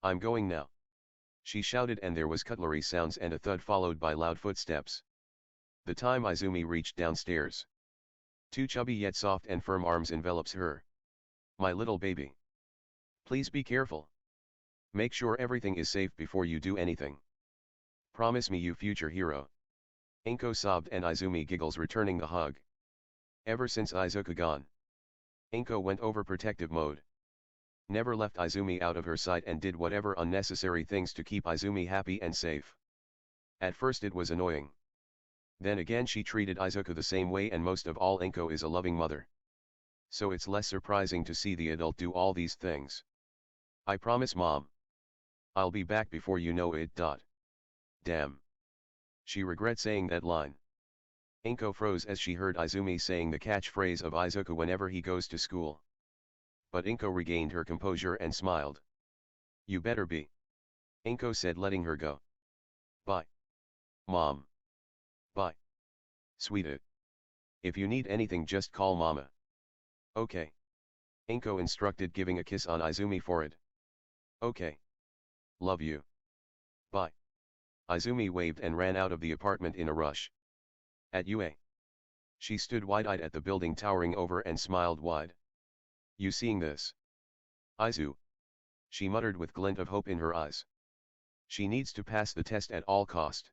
Speaker 1: I'm going now. She shouted, and there was cutlery sounds and a thud followed by loud footsteps. The time Izumi reached downstairs, two chubby yet soft and firm arms envelops her. My little baby. Please be careful. Make sure everything is safe before you do anything. Promise me, you future hero. Inko sobbed, and Izumi giggles, returning the hug. Ever since Izuku gone, Inko went overprotective mode. never left Izumi out of her sight and did whatever unnecessary things to keep Izumi happy and safe. At first it was annoying. Then again she treated Izuku the same way, and most of all Enko is a loving mother. So it's less surprising to see the adult do all these things. I promise, Mom. I'll be back before you know it. Damn. She regrets saying that line. Enko froze as she heard Izumi saying the catchphrase of Izuku whenever he goes to school. But Enko regained her composure and smiled. You better be. Enko said, letting her go. Bye. Mom. Bye. Sweetie. If you need anything, just call Mama. Okay. Enko instructed, giving a kiss on Izumi's forehead. Okay. Love you. Bye. Izumi waved and ran out of the apartment in a rush. At UA. She stood wide-eyed at the building towering over and smiled wide. You seeing this? Izu. She muttered with glint of hope in her eyes. She needs to pass the test at all cost.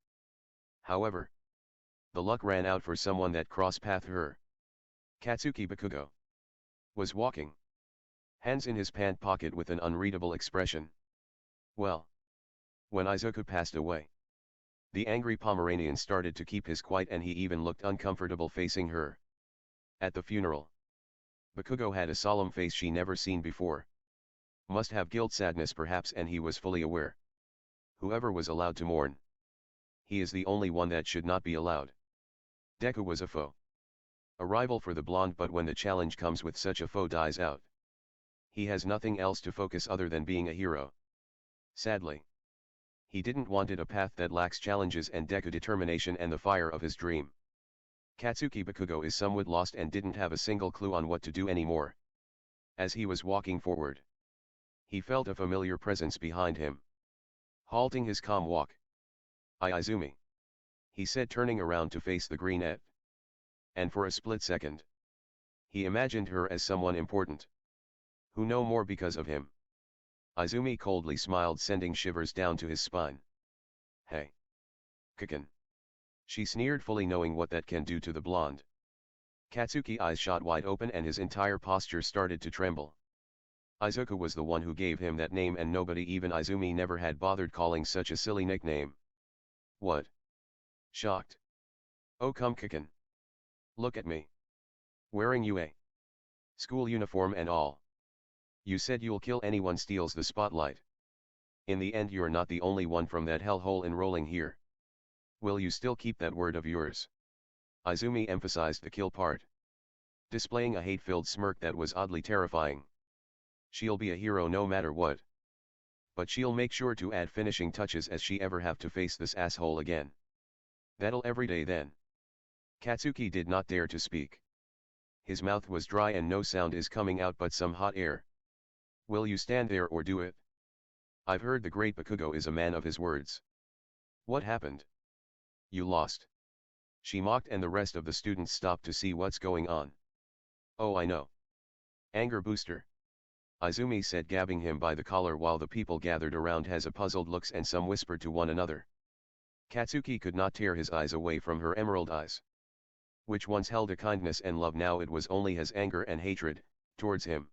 Speaker 1: However, the luck ran out for someone that cross-pathed her. Katsuki Bakugo was walking, hands in his pant pocket with an unreadable expression. Well, when Izuku passed away, the angry Pomeranian started to keep his quiet, and he even looked uncomfortable facing her. At the funeral, Bakugo had a solemn face she never seen before. Must have guilt, sadness perhaps, and he was fully aware. Whoever was allowed to mourn, he is the only one that should not be allowed. Deku was a foe. A rival for the blonde, but when the challenge comes with such a foe dies out, he has nothing else to focus other than being a hero. Sadly, he didn't wanted a path that lacks challenges and Deku determination and the fire of his dream. Katsuki Bakugo is somewhat lost and didn't have a single clue on what to do anymore. As he was walking forward, he felt a familiar presence behind him. Halting his calm walk. Izumi, he said, turning around to face the greenette. And for a split second, he imagined her as someone important, who know more because of him. Izumi coldly smiled, sending shivers down to his spine. Hey. Kikin. She sneered, fully knowing what that can do to the blonde. Katsuki's eyes shot wide open and his entire posture started to tremble. Izuku was the one who gave him that name, and nobody, even Izumi, never had bothered calling such a silly nickname. What? Shocked. Oh come Kikin. Look at me. Wearing UA school uniform and all. You said you'll kill anyone steals the spotlight. In the end you're not the only one from that hellhole enrolling here. Will you still keep that word of yours? Izumi emphasized the kill part, displaying a hate-filled smirk that was oddly terrifying. She'll be a hero no matter what. But she'll make sure to add finishing touches as she ever have to face this asshole again. That'll every day then. Katsuki did not dare to speak. His mouth was dry and no sound is coming out but some hot air. Will you stand there or do it? I've heard the great Bakugo is a man of his words. What happened? You lost. She mocked, and the rest of the students stopped to see what's going on. Oh, I know. Anger booster. Izumi said, grabbing him by the collar while the people gathered around has a puzzled looks and some whispered to one another. Katsuki could not tear his eyes away from her emerald eyes, which once held a kindness and love. Now it was only his anger and hatred towards him.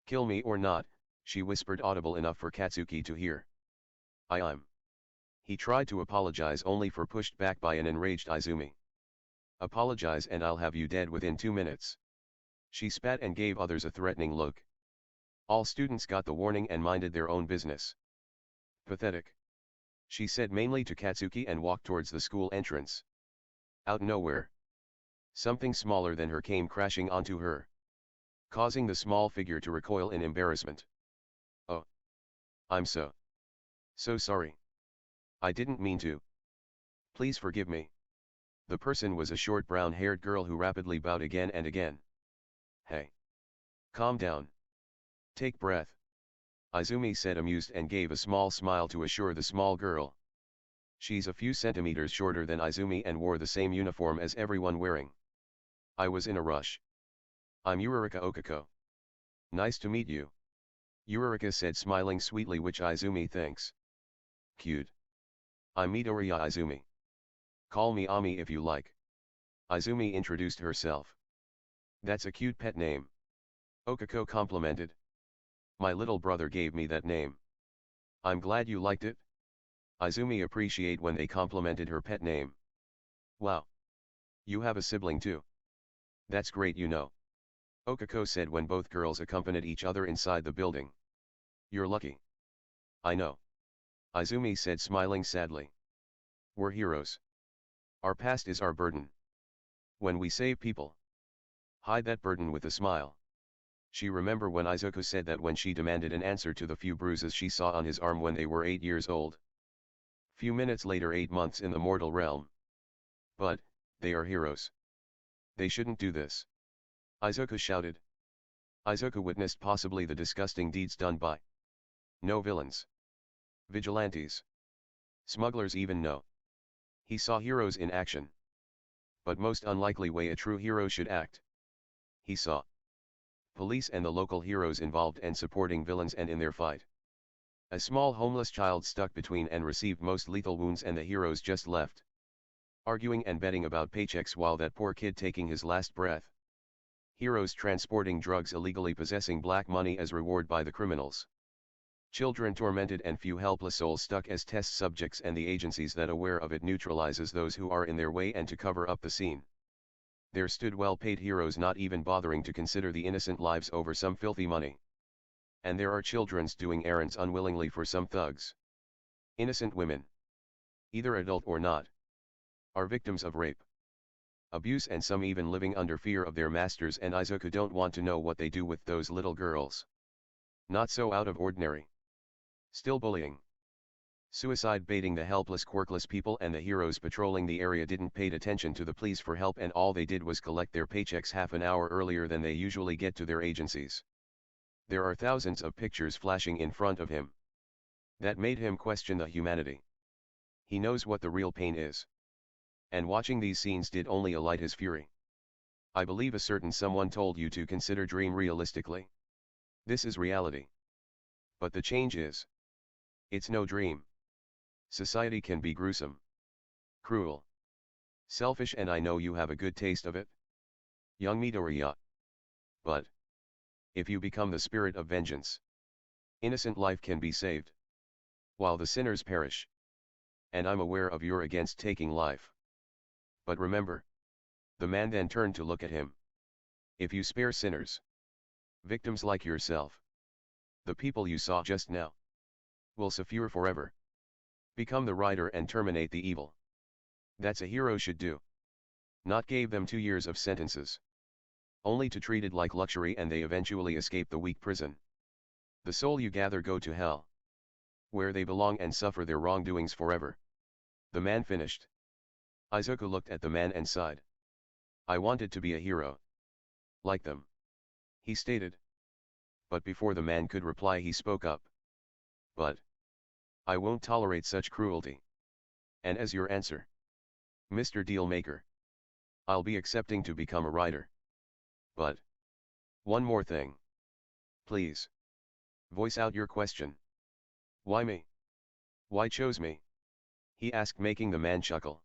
Speaker 1: Kill me or not, she whispered, audible enough for Katsuki to hear. I'm. He tried to apologize, only for pushed back by an enraged Izumi. Apologize and I'll have you dead within 2 minutes. She spat and gave others a threatening look. All students got the warning and minded their own business. Pathetic. She said mainly to Katsuki and walked towards the school entrance. Out nowhere, something smaller than her came crashing onto her, causing the small figure to recoil in embarrassment. Oh. I'm so sorry. I didn't mean to. Please forgive me. The person was a short brown-haired girl who rapidly bowed again and again. Hey. Calm down. Take breath. Izumi said, amused, and gave a small smile to assure the small girl. She's a few centimeters shorter than Izumi and wore the same uniform as everyone wearing. I was in a rush. I'm Yurika Okako. Nice to meet you. Yurika said, smiling sweetly, which Izumi thinks cute. I'm Midoriya Izumi. Call me Ami if you like. Izumi introduced herself. That's a cute pet name. Okako complimented. My little brother gave me that name. I'm glad you liked it. Izumi appreciate when they complimented her pet name. Wow. You have a sibling too. That's great, you know. Okako said when both girls accompanied each other inside the building. You're lucky. I know. Izumi said, smiling sadly. We're heroes. Our past is our burden. When we save people, hide that burden with a smile. She remembered when Izuku said that when she demanded an answer to the few bruises she saw on his arm when they were 8 years old. Few minutes later, 8 months in the mortal realm. But, they are heroes. They shouldn't do this. Izuku shouted. Izuku witnessed possibly the disgusting deeds done by no villains, vigilantes, smugglers, even no. He saw heroes in action. But most unlikely way a true hero should act. He saw police and the local heroes involved and supporting villains and in their fight. A small homeless child stuck between and received most lethal wounds, and the heroes just left, arguing and betting about paychecks while that poor kid taking his last breath. Heroes transporting drugs illegally, possessing black money as reward by the criminals. Children tormented and few helpless souls stuck as test subjects, and the agencies that aware of it neutralizes those who are in their way and to cover up the scene. There stood well-paid heroes not even bothering to consider the innocent lives over some filthy money. And there are children's doing errands unwillingly for some thugs. Innocent women, either adult or not, are victims of rape, abuse, and some even living under fear of their masters, and Izuku don't want to know what they do with those little girls. Not so out of ordinary. Still bullying, suicide baiting the helpless quirkless people, and the heroes patrolling the area didn't paid attention to the pleas for help, and all they did was collect their paychecks half an hour earlier than they usually get to their agencies. There are thousands of pictures flashing in front of him. That made him question the humanity. He knows what the real pain is. And watching these scenes did only alight his fury. I believe a certain someone told you to consider dream realistically. This is reality. But the change is, it's no dream. Society can be gruesome, cruel, selfish, and I know you have a good taste of it, young Midoriya. But if you become the spirit of vengeance, innocent life can be saved, while the sinners perish. And I'm aware of you're against taking life. But remember, the man then turned to look at him. If you spare sinners, victims like yourself, the people you saw just now, will suffer forever. Become the rider and terminate the evil. That's a hero should do. Not gave them 2 years of sentences, only to treat it like luxury, and they eventually escape the weak prison. The soul you gather go to hell, where they belong and suffer their wrongdoings forever. The man finished. Izuku looked at the man and sighed. I wanted to be a hero, like them, he stated. But before the man could reply, he spoke up. But I won't tolerate such cruelty. And as your answer, Mr. Dealmaker, I'll be accepting to become a rider. But one more thing. Please. Voice out your question. Why me? Why chose me? He asked, making the man chuckle.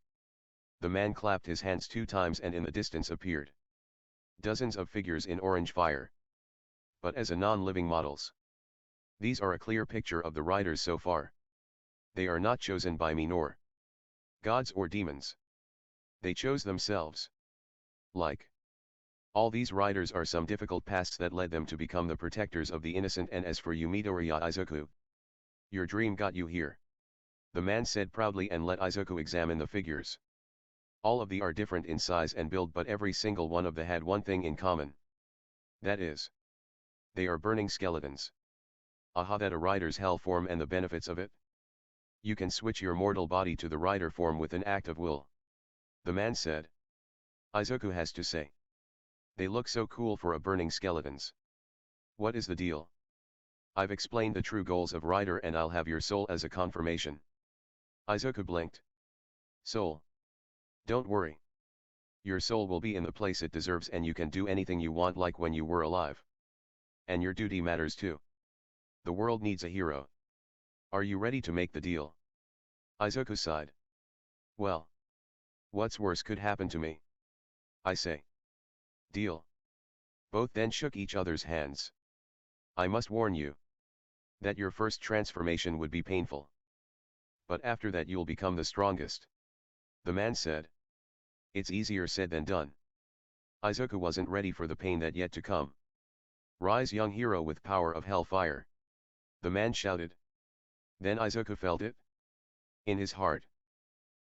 Speaker 1: The man clapped his hands 2 times, and in the distance appeared dozens of figures in orange fire, but as a non-living models. These are a clear picture of the riders so far. They are not chosen by me nor gods or demons. They chose themselves. Like all these riders are some difficult pasts that led them to become the protectors of the innocent. And as for you, Midoriya Izuku, your dream got you here, the man said proudly, and let Izuku examine the figures. All of them are different in size and build, but every single one of them had one thing in common. That is, they are burning skeletons. Aha, that a rider's hell form and the benefits of it. You can switch your mortal body to the rider form with an act of will, the man said. Izuku has to say, they look so cool for a burning skeletons. What is the deal? I've explained the true goals of rider, and I'll have your soul as a confirmation. Izuku blinked. Soul? Don't worry. Your soul will be in the place it deserves, and you can do anything you want like when you were alive. And your duty matters too. The world needs a hero. Are you ready to make the deal? Izuku sighed. Well, what's worse could happen to me? I say. Deal. Both then shook each other's hands. I must warn you. That your first transformation would be painful. But after that you'll become the strongest. The man said. It's easier said than done. Izuku wasn't ready for the pain that yet to come. Rise, young hero with power of hellfire. The man shouted. Then Izuku felt it. In his heart.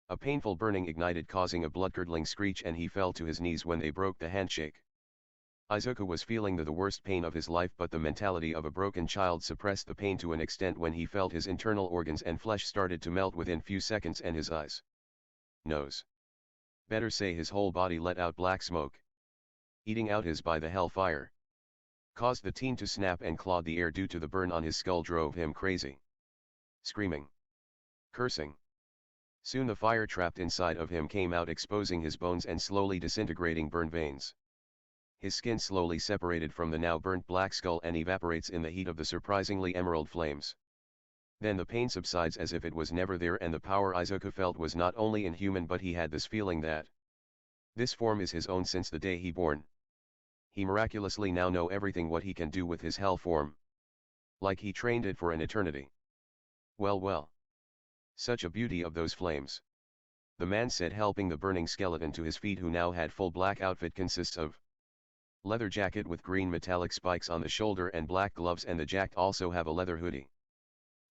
Speaker 1: A painful burning ignited, causing a blood-curdling screech, and he fell to his knees when they broke the handshake. Izuku was feeling the worst pain of his life, but the mentality of a broken child suppressed the pain to an extent when he felt his internal organs and flesh started to melt within few seconds, and his eyes, nose, better say his whole body, let out black smoke. Eating out his by the hellfire caused the teen to snap and clawed the air due to the burn on his skull, drove him crazy. Screaming, cursing. Soon the fire trapped inside of him came out, exposing his bones and slowly disintegrating burn veins. His skin slowly separated from the now burnt black skull and evaporates in the heat of the surprisingly emerald flames. Then the pain subsides as if it was never there, and the power Izuku felt was not only inhuman, but he had this feeling that this form is his own since the day he born. He miraculously now know everything what he can do with his hell form. Like he trained it for an eternity. Well well. Such a beauty of those flames. The man said, helping the burning skeleton to his feet, who now had full black outfit, consists of leather jacket with green metallic spikes on the shoulder and black gloves, and the jacket also have a leather hoodie,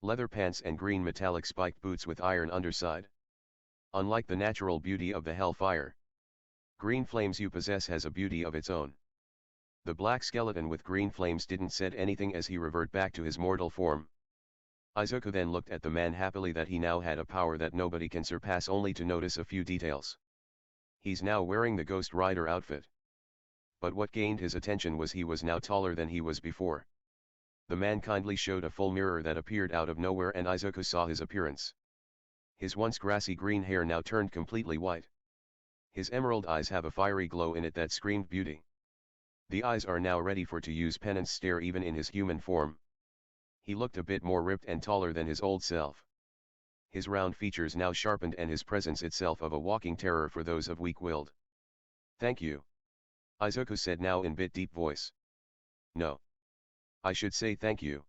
Speaker 1: leather pants and green metallic spiked boots with iron underside. Unlike the natural beauty of the hellfire, green flames you possess has a beauty of its own. The black skeleton with green flames didn't said anything as he revert back to his mortal form. Izuku then looked at the man happily that he now had a power that nobody can surpass, only to notice a few details. He's now wearing the Ghost Rider outfit. But what gained his attention was he was now taller than he was before. The man kindly showed a full mirror that appeared out of nowhere, and Izuku saw his appearance. His once grassy green hair now turned completely white. His emerald eyes have a fiery glow in it that screamed beauty. The eyes are now ready for to use penance stare even in his human form. He looked a bit more ripped and taller than his old self. His round features now sharpened, and his presence itself of a walking terror for those of weak-willed. Thank you. Izuku said now in bit deep voice. No. I should say thank you.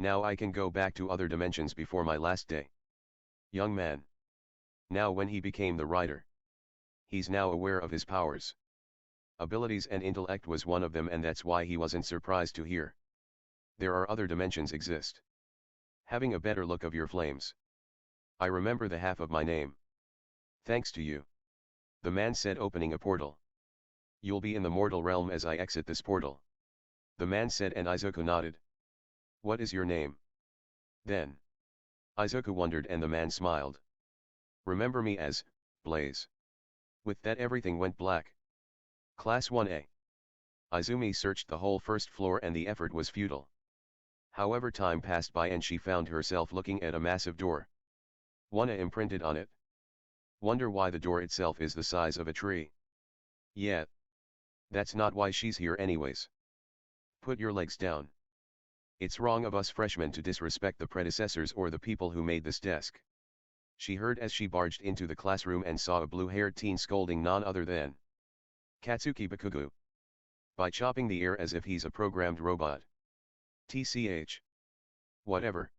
Speaker 1: Now I can go back to other dimensions before my last day. Young man. Now when he became the rider, he's now aware of his powers. Abilities and intellect was one of them, and that's why he wasn't surprised to hear there are other dimensions exist. Having a better look of your flames. I remember the half of my name. Thanks to you. The man said, opening a portal. You'll be in the mortal realm as I exit this portal. The man said, and Izuku nodded. What is your name? Then Izuku wondered, and the man smiled. Remember me as Blaze. With that everything went black. Class 1A. Izumi searched the whole first floor and the effort was futile. However, time passed by and she found herself looking at a massive door. 1A imprinted on it. Wonder why the door itself is the size of a tree. Yeah. That's not why she's here anyways. Put your legs down. It's wrong of us freshmen to disrespect the predecessors or the people who made this desk. She heard as she barged into the classroom and saw a blue-haired teen scolding none other than Katsuki Bakugo. By chopping the air as if he's a programmed robot. TCH. Whatever.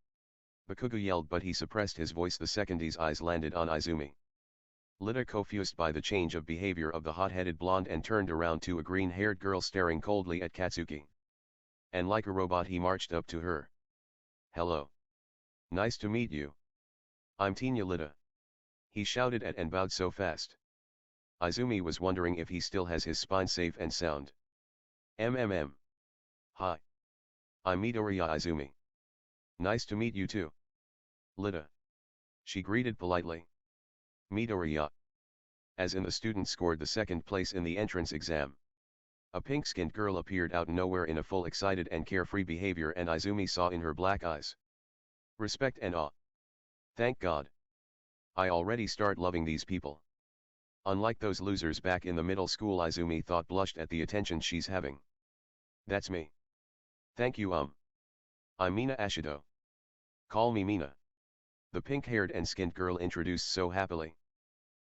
Speaker 1: Bakugo yelled, but he suppressed his voice the second his eyes landed on Izumi. Lita confused by the change of behavior of the hot-headed blonde and turned around to a green-haired girl staring coldly at Katsuki. And like a robot he marched up to her. Hello. Nice to meet you. I'm Tenya Lita. He shouted at and bowed so fast. Izumi was wondering if he still has his spine safe and sound. Hi. I'm Midoriya Izumi. Nice to meet you too. Lita. She greeted politely. Midoriya. As in the student scored the second place in the entrance exam. A pink-skinned girl appeared out nowhere in a full excited and carefree behavior, and Izumi saw in her black eyes respect and awe. Thank God. I already start loving these people. Unlike those losers back in the middle school, Izumi thought, blushed at the attention she's having. That's me. Thank you. I'm Mina Ashido. Call me Mina. The pink-haired and skinned girl introduced so happily.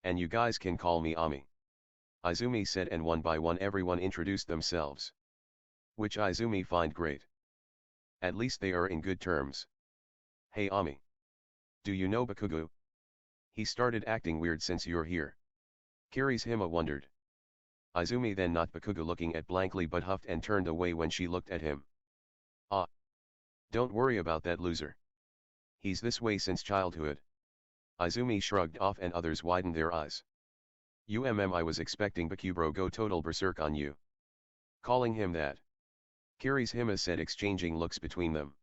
Speaker 1: And you guys can call me Ami. Izumi said, and one by one everyone introduced themselves. Which Izumi find great. At least they are in good terms. Hey Ami. Do you know Bakugo? He started acting weird since you're here. Kirishima wondered. Izumi then not Bakugo looking at blankly but huffed and turned away when she looked at him. Ah. Don't worry about that loser. He's this way since childhood. Izumi shrugged off and others widened their eyes. I was expecting Bakubro go total berserk on you. Calling him that. Kirishima said exchanging looks between them.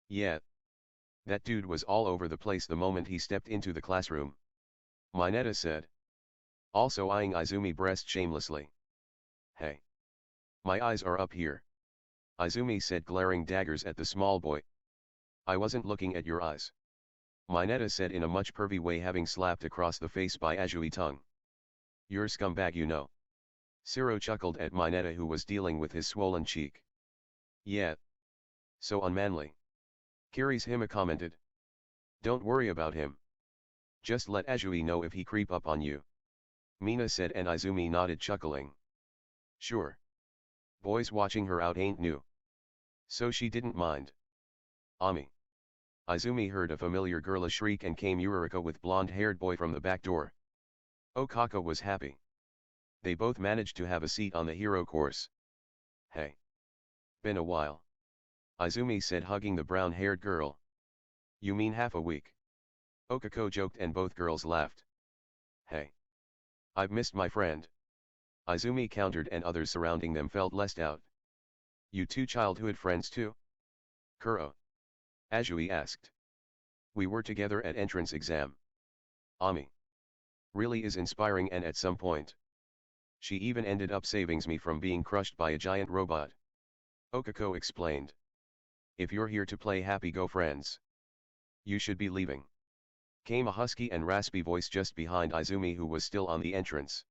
Speaker 1: Yeah. That dude was all over the place the moment he stepped into the classroom. Mineta said. Also eyeing Izumi breast shamelessly. Hey. My eyes are up here. Izumi said glaring daggers at the small boy. I wasn't looking at your eyes. Mineta said in a much pervy way having slapped across the face by Azui tongue. You're scumbag you know. Siro chuckled at Mineta who was dealing with his swollen cheek. Yeah. So unmanly. Kirishima commented. Don't worry about him. Just let Azui know if he creep up on you. Mina said and Izumi nodded chuckling. Sure. Boys watching her out ain't new. So she didn't mind. Ami. Izumi heard a familiar girlish shriek and came Yuriko with blonde-haired boy from the back door. Okaka was happy. They both managed to have a seat on the hero course. Hey. Been a while. Izumi said hugging the brown-haired girl. You mean half a week? Okako joked and both girls laughed. Hey. I've missed my friend. Izumi countered and others surrounding them felt left out. You two childhood friends too? Kuro. Azui asked. We were together at entrance exam. Ami. Really is inspiring and at some point. She even ended up saving me from being crushed by a giant robot. Okako explained. If you're here to play happy go friends. You should be leaving. Came a husky and raspy voice just behind Izumi who was still on the entrance.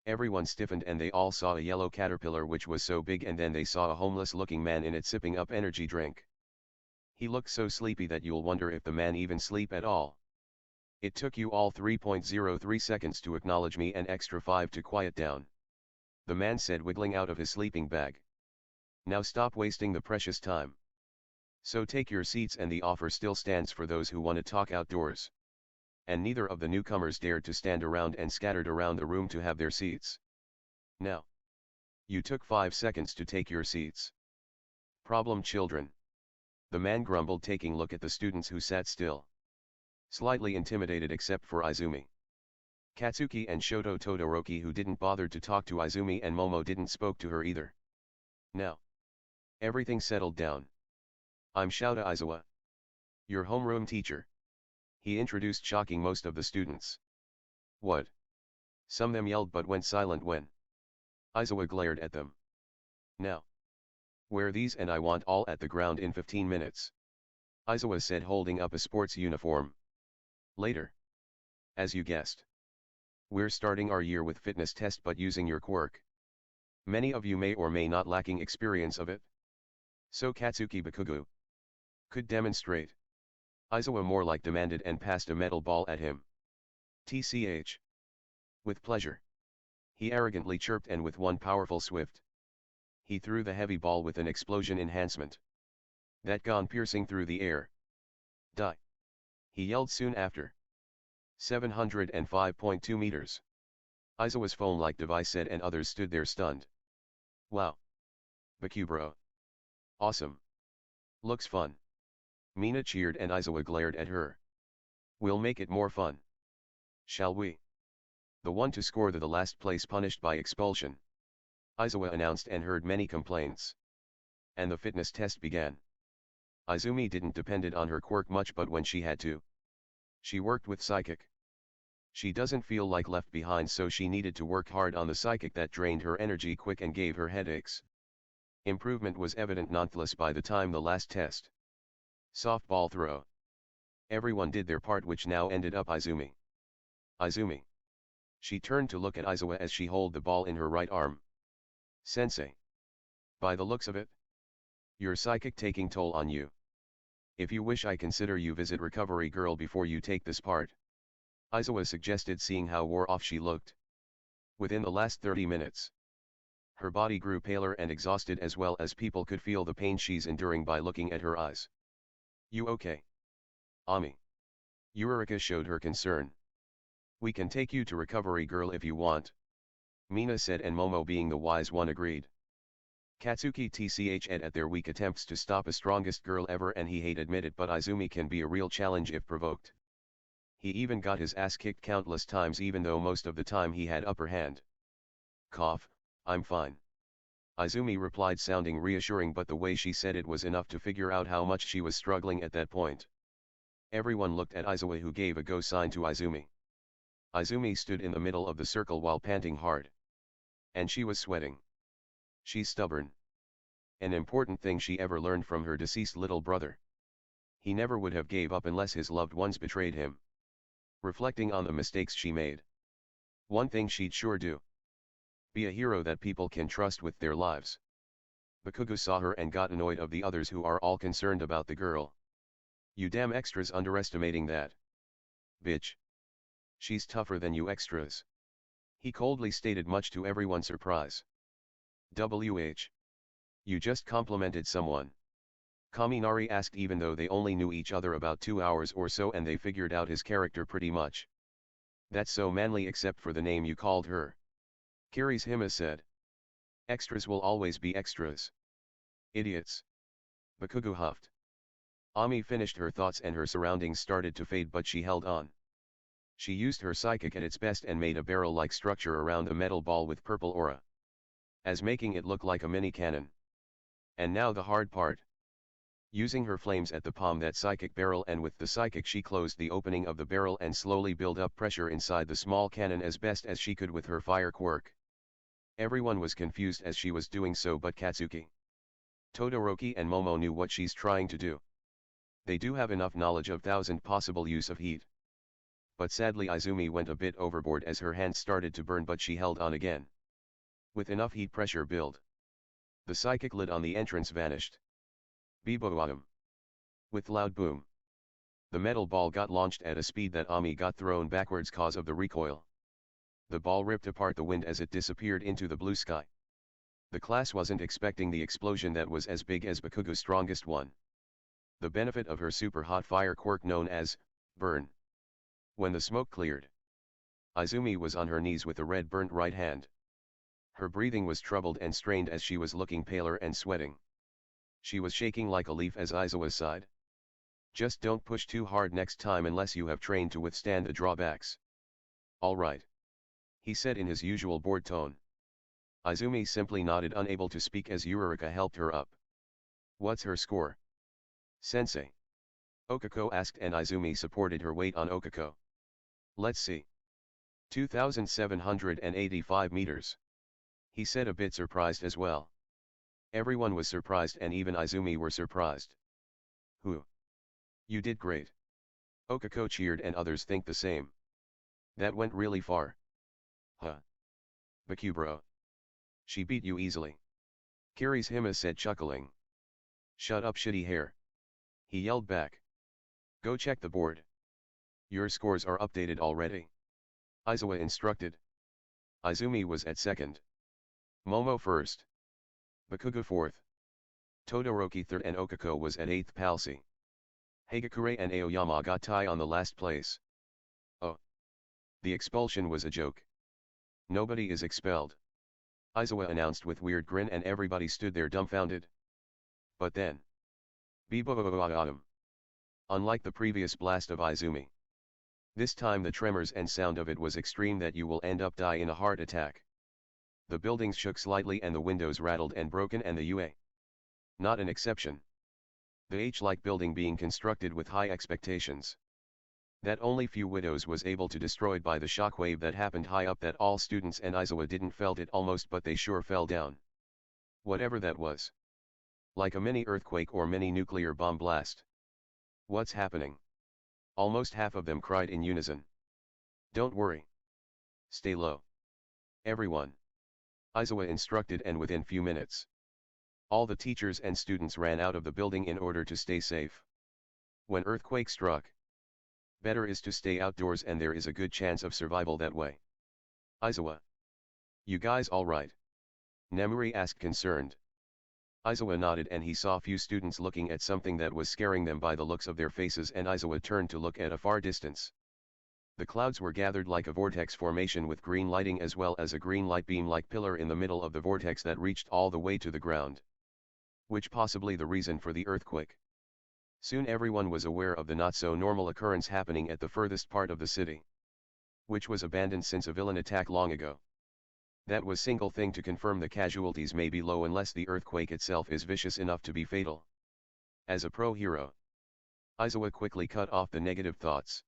Speaker 1: Everyone stiffened and they all saw a yellow caterpillar which was so big and then they saw a homeless looking man in it sipping up energy drink. He looked so sleepy that you'll wonder if the man even sleep at all. It took you all 3.03 seconds to acknowledge me and extra 5 to quiet down. The man said wiggling out of his sleeping bag. Now stop wasting the precious time. So take your seats and the offer still stands for those who want to talk outdoors. And neither of the newcomers dared to stand around and scattered around the room to have their seats. Now. You took 5 seconds to take your seats. Problem children. The man grumbled taking a look at the students who sat still. Slightly intimidated except for Izumi. Katsuki and Shoto Todoroki who didn't bother to talk to Izumi and Momo didn't spoke to her either. Now. Everything settled down. I'm Shouta Izawa. Your homeroom teacher. He introduced shocking most of the students. What? Some them yelled but went silent when Izawa glared at them. Now. Wear these and I want all at the ground in 15 minutes. Izawa said holding up a sports uniform. Later. As you guessed. We're starting our year with fitness test but using your quirk. Many of you may or may not lacking experience of it. So Katsuki Bakugo could demonstrate. Izawa more like demanded and passed a metal ball at him. TCH. With pleasure. He arrogantly chirped and with one powerful swift. He threw the heavy ball with an explosion enhancement. That gone piercing through the air. Die. He yelled soon after. 705.2 meters. Izawa's phone-like device said and others stood there stunned. Wow. Bakubro. Awesome. Looks fun. Mina cheered and Izawa glared at her. We'll make it more fun. Shall we? The one to score the last place punished by expulsion. Izawa announced and heard many complaints. And the fitness test began. Izumi didn't depended on her quirk much but when she had to. She worked with psychic. She doesn't feel like left behind so she needed to work hard on the psychic that drained her energy quick and gave her headaches. Improvement was evident nonetheless by the time the last test. Softball throw. Everyone did their part which now ended up Izumi. Izumi. She turned to look at Izawa as she held the ball in her right arm. Sensei. By the looks of it. Your psychic taking toll on you. If you wish I consider you visit recovery girl before you take this part. Izawa suggested seeing how wore off she looked. Within the last 30 minutes. Her body grew paler and exhausted as well as people could feel the pain she's enduring by looking at her eyes. You okay? Ami. Eureka showed her concern. We can take you to recovery girl if you want. Mina said and Momo being the wise one agreed. Katsuki tched at their weak attempts to stop a strongest girl ever and he hate admit it but Izumi can be a real challenge if provoked. He even got his ass kicked countless times even though most of the time he had upper hand. Cough, I'm fine. Izumi replied sounding reassuring but the way she said it was enough to figure out how much she was struggling at that point. Everyone looked at Izawa who gave a go sign to Izumi. Izumi stood in the middle of the circle while panting hard. And she was sweating. She's stubborn. An important thing she ever learned from her deceased little brother. He never would have gave up unless his loved ones betrayed him. Reflecting on the mistakes she made. One thing she'd sure do. Be a hero that people can trust with their lives. Bakugo saw her and got annoyed of the others who are all concerned about the girl. You damn extras underestimating that. Bitch. She's tougher than you extras. He coldly stated much to everyone's surprise. WH. You just complimented someone. Kaminari asked even though they only knew each other about 2 hours or so and they figured out his character pretty much. That's so manly except for the name you called her. Kirishima said. Extras will always be extras. Idiots. Bakugo huffed. Ami finished her thoughts and her surroundings started to fade but she held on. She used her psychic at its best and made a barrel-like structure around the metal ball with purple aura. As making it look like a mini cannon. And now the hard part. Using her flames at the palm that psychic barrel and with the psychic she closed the opening of the barrel and slowly build up pressure inside the small cannon as best as she could with her fire quirk. Everyone was confused as she was doing so but Katsuki, Todoroki and Momo knew what she's trying to do. They do have enough knowledge of 1,000 possible use of heat. But sadly Izumi went a bit overboard as her hands started to burn but she held on again. With enough heat pressure build. The psychic lid on the entrance vanished. Beboom. With loud boom. The metal ball got launched at a speed that Ami got thrown backwards cause of the recoil. The ball ripped apart the wind as it disappeared into the blue sky. The class wasn't expecting the explosion that was as big as Bakugo's strongest one. The benefit of her super hot fire quirk known as burn. When the smoke cleared, Izumi was on her knees with a red burnt right hand. Her breathing was troubled and strained as she was looking paler and sweating. She was shaking like a leaf as Izawa sighed. Just don't push too hard next time unless you have trained to withstand the drawbacks. All right. He said in his usual bored tone. Izumi simply nodded unable to speak as Eureka helped her up. What's her score? Sensei. Okako asked and Izumi supported her weight on Okako. Let's see. 2,785 meters. He said a bit surprised as well. Everyone was surprised and even Izumi were surprised. Who? You did great. Okako cheered and others think the same. That went really far. Huh. Baku bro. She beat you easily. Kirishima said chuckling. Shut up shitty hair. He yelled back. Go check the board. Your scores are updated already. Izawa instructed. Izumi was at second. Momo first. Bakugo fourth. Todoroki third and Okako was at eighth palsy. Hagakure and Aoyama got tie on the last place. Oh. The expulsion was a joke. Nobody is expelled. Izawa announced with weird grin and everybody stood there dumbfounded. But then. Beboom. Unlike the previous blast of Izumi. This time the tremors and sound of it was extreme that you will end up die in a heart attack. The buildings shook slightly and the windows rattled and broken and the UA. Not an exception. The H-like building being constructed with high expectations. That only few widows was able to destroyed by the shockwave that happened high up that all students and Izawa didn't felt it almost but they sure fell down. Whatever that was. Like a mini earthquake or mini nuclear bomb blast. What's happening? Almost half of them cried in unison. Don't worry. Stay low. Everyone. Izawa instructed and within few minutes. All the teachers and students ran out of the building in order to stay safe. When earthquake struck. Better is to stay outdoors and there is a good chance of survival that way. Izawa. You guys alright? Nemuri asked concerned. Izawa nodded and he saw few students looking at something that was scaring them by the looks of their faces, and Izawa turned to look at a far distance. The clouds were gathered like a vortex formation with green lighting as well as a green light beam-like pillar in the middle of the vortex that reached all the way to the ground. Which possibly the reason for the earthquake. Soon everyone was aware of the not-so-normal occurrence happening at the furthest part of the city, which was abandoned since a villain attack long ago. That was single thing to confirm the casualties may be low unless the earthquake itself is vicious enough to be fatal. As a pro-hero, Izawa quickly cut off the negative thoughts.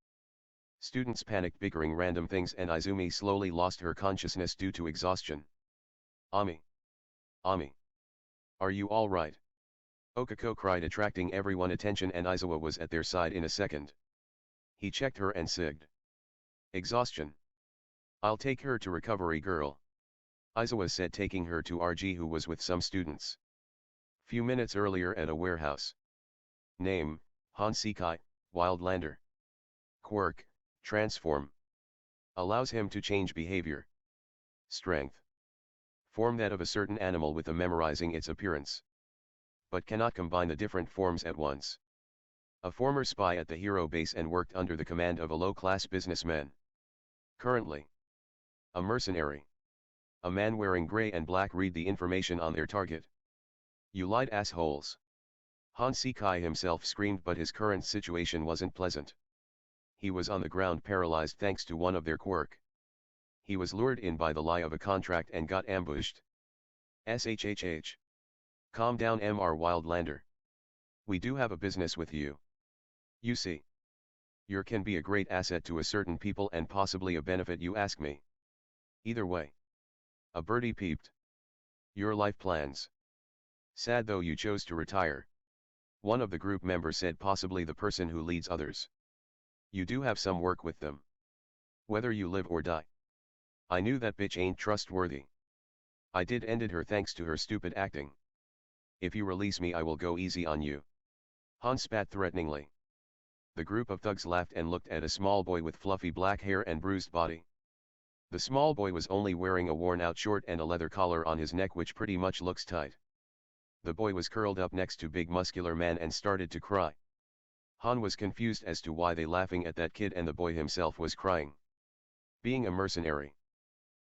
Speaker 1: Students panicked bickering random things and Izumi slowly lost her consciousness due to exhaustion. Ami. Ami. Are you alright? Okako cried, attracting everyone's attention, and Izawa was at their side in a second. He checked her and sigged. Exhaustion. I'll take her to recovery girl. Izawa said, taking her to RG, who was with some students. Few minutes earlier at a warehouse. Name, Hansekai, Wildlander. Quirk, transform. Allows him to change behavior. Strength. Form that of a certain animal with a memorizing its appearance. But cannot combine the different forms at once. A former spy at the hero base and worked under the command of a low-class businessman. Currently. A mercenary. A man wearing gray and black read the information on their target. You lied, assholes. Hansekai himself screamed, but his current situation wasn't pleasant. He was on the ground paralyzed thanks to one of their quirk. He was lured in by the lie of a contract and got ambushed. SHHH. Calm down, Mr. Wildlander. We do have a business with you. You see. You can be a great asset to a certain people and possibly a benefit, you ask me. Either way. A birdie peeped. Your life plans. Sad though you chose to retire. One of the group members said, possibly the person who leads others. You do have some work with them. Whether you live or die. I knew that bitch ain't trustworthy. I did ended her thanks to her stupid acting. If you release me I will go easy on you. Han spat threateningly. The group of thugs laughed and looked at a small boy with fluffy black hair and bruised body. The small boy was only wearing a worn-out short and a leather collar on his neck which pretty much looks tight. The boy was curled up next to big muscular man and started to cry. Han was confused as to why they laughing at that kid and the boy himself was crying. Being a mercenary.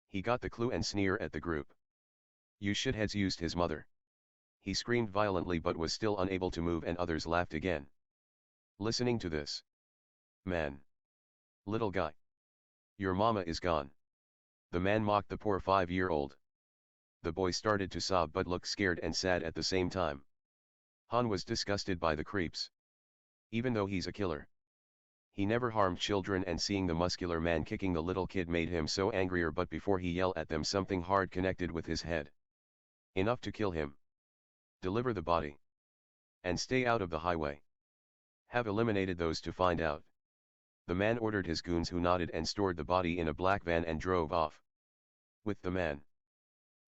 Speaker 1: He got the clue and sneer at the group. You shitheads used his mother. He screamed violently but was still unable to move and others laughed again. Listening to this. Man. Little guy. Your mama is gone. The man mocked the poor 5-year-old. The boy started to sob but looked scared and sad at the same time. Han was disgusted by the creeps. Even though he's a killer. He never harmed children, and seeing the muscular man kicking the little kid made him so angrier, but before he yelled at them something hard connected with his head. Enough to kill him. Deliver the body. And stay out of the highway. Have eliminated those to find out. The man ordered his goons, who nodded and stored the body in a black van and drove off. With the man.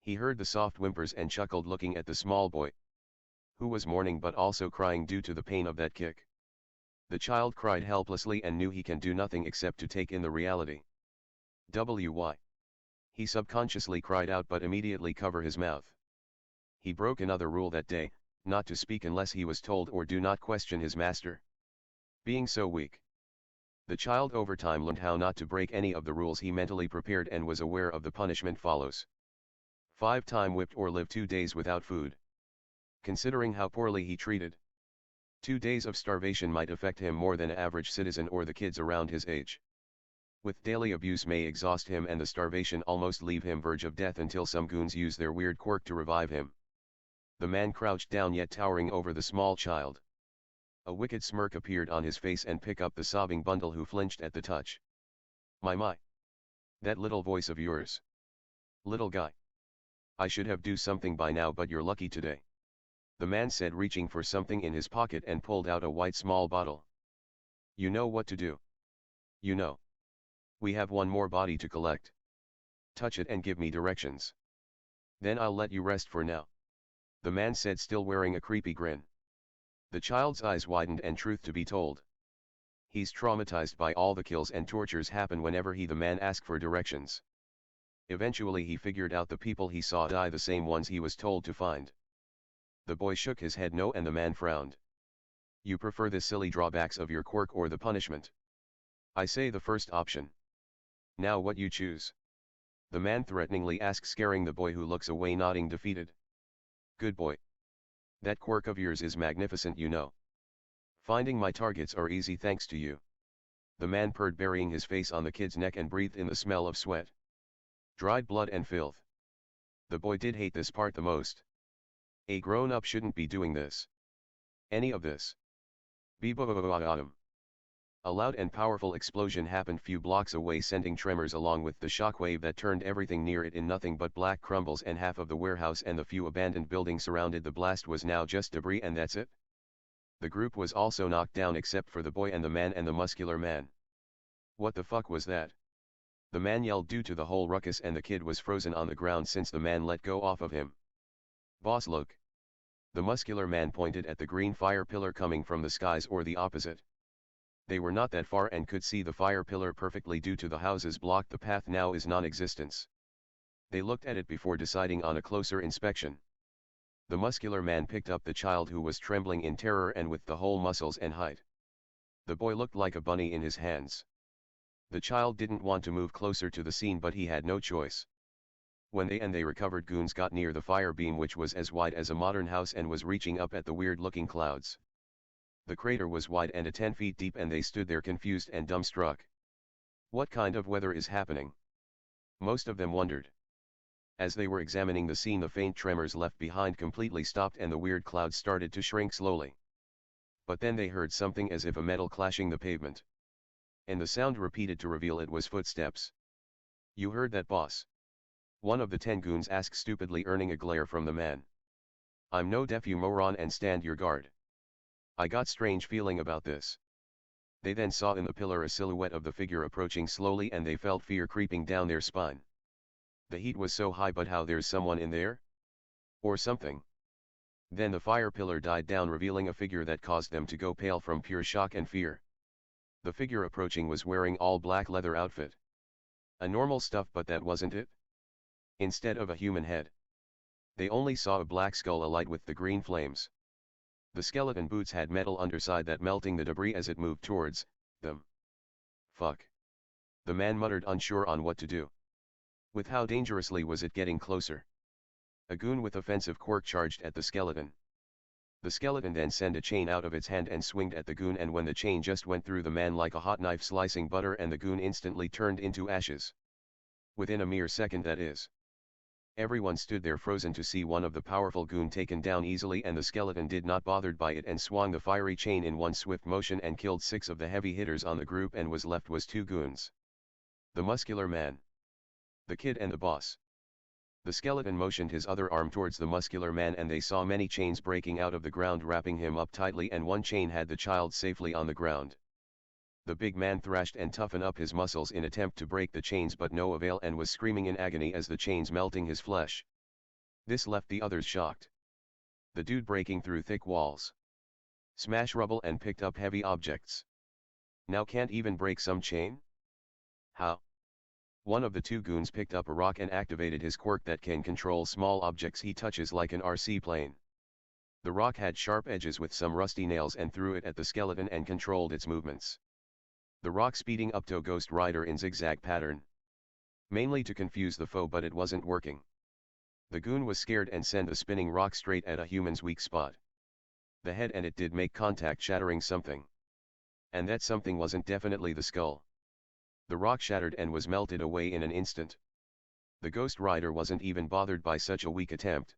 Speaker 1: He heard the soft whimpers and chuckled, looking at the small boy, who was mourning but also crying due to the pain of that kick. The child cried helplessly and knew he can do nothing except to take in the reality. Why? He subconsciously cried out but immediately covered his mouth. He broke another rule that day, not to speak unless he was told, or do not question his master. Being so weak. The child over time learned how not to break any of the rules he mentally prepared and was aware of the punishment follows. 5 times whipped or live 2 days without food. Considering how poorly he treated. 2 days of starvation might affect him more than an average citizen or the kids around his age. With daily abuse may exhaust him and the starvation almost leave him verge of death until some goons use their weird quirk to revive him. The man crouched down yet towering over the small child. A wicked smirk appeared on his face and picked up the sobbing bundle, who flinched at the touch. My. That little voice of yours. Little guy. I should have do something by now, but you're lucky today. The man said, reaching for something in his pocket and pulled out a white small bottle. You know what to do. You know. We have one more body to collect. Touch it and give me directions. Then I'll let you rest for now. The man said, still wearing a creepy grin. The child's eyes widened, and truth to be told, he's traumatized by all the kills and tortures happen whenever the man asks for directions. Eventually he figured out the people he saw die the same ones he was told to find. The boy shook his head no, and the man frowned. You prefer the silly drawbacks of your quirk or the punishment? I say the first option. Now what you choose? The man threateningly asks, scaring the boy, who looks away nodding defeated. Good boy. That quirk of yours is magnificent, you know. Finding my targets are easy thanks to you. The man purred, burying his face on the kid's neck, and breathed in the smell of sweat, dried blood and filth. The boy did hate this part the most. A grown-up shouldn't be doing this. Any of this. Be-ba-ba-ba-ba-ba-dum. A loud and powerful explosion happened few blocks away, sending tremors along with the shockwave that turned everything near it in nothing but black crumbles, and half of the warehouse and the few abandoned buildings surrounded the blast was now just debris, and that's it. The group was also knocked down except for the boy and the man and the muscular man. What the fuck was that? The man yelled due to the whole ruckus, and the kid was frozen on the ground since the man let go off of him. Boss, look. The muscular man pointed at the green fire pillar coming from the skies, or the opposite. They were not that far and could see the fire pillar perfectly due to the houses blocked the path now is non-existence. They looked at it before deciding on a closer inspection. The muscular man picked up the child, who was trembling in terror and with the whole muscles and height. The boy looked like a bunny in his hands. The child didn't want to move closer to the scene, but he had no choice. When they recovered goons got near the fire beam, which was as wide as a modern house and was reaching up at the weird-looking clouds. The crater was wide and 10 feet deep, and they stood there confused and dumbstruck. What kind of weather is happening? Most of them wondered. As they were examining the scene, the faint tremors left behind completely stopped and the weird clouds started to shrink slowly. But then they heard something as if a metal clashing the pavement. And the sound repeated to reveal it was footsteps. You heard that, boss? One of the 10 goons asked stupidly, earning a glare from the man. I'm no deaf, you moron, and stand your guard. I got strange feeling about this. They then saw in the pillar a silhouette of the figure approaching slowly, and they felt fear creeping down their spine. The heat was so high, but how, there's someone in there? Or something? Then the fire pillar died down, revealing a figure that caused them to go pale from pure shock and fear. The figure approaching was wearing all black leather outfit. A normal stuff, but that wasn't it. Instead of a human head, they only saw a black skull alight with the green flames. The skeleton boots had metal underside that melting the debris as it moved towards them. Fuck. The man muttered, unsure on what to do. With how dangerously was it getting closer? A goon with offensive quirk charged at the skeleton. The skeleton then sent a chain out of its hand and swinged at the goon, and when the chain just went through the man like a hot knife slicing butter, and the goon instantly turned into ashes. Within a mere second, that is. Everyone stood there frozen to see one of the powerful goon taken down easily, and the skeleton did not bothered by it and swung the fiery chain in one swift motion and killed 6 of the heavy hitters on the group, and was left was 2 goons. The muscular man, the kid, and the boss. The skeleton motioned his other arm towards the muscular man, and they saw many chains breaking out of the ground, wrapping him up tightly, and one chain had the child safely on the ground. The big man thrashed and toughened up his muscles in attempt to break the chains, but no avail, and was screaming in agony as the chains melting his flesh. This left the others shocked. The dude breaking through thick walls, smash rubble, and picked up heavy objects. Now can't even break some chain? How? One of the 2 goons picked up a rock and activated his quirk that can control small objects he touches like an RC plane. The rock had sharp edges with some rusty nails, and threw it at the skeleton and controlled its movements. The rock speeding up to Ghost Rider in zigzag pattern. Mainly to confuse the foe, but it wasn't working. The goon was scared and sent the spinning rock straight at a human's weak spot. The head, and it did make contact, shattering something. And that something wasn't definitely the skull. The rock shattered and was melted away in an instant. The Ghost Rider wasn't even bothered by such a weak attempt.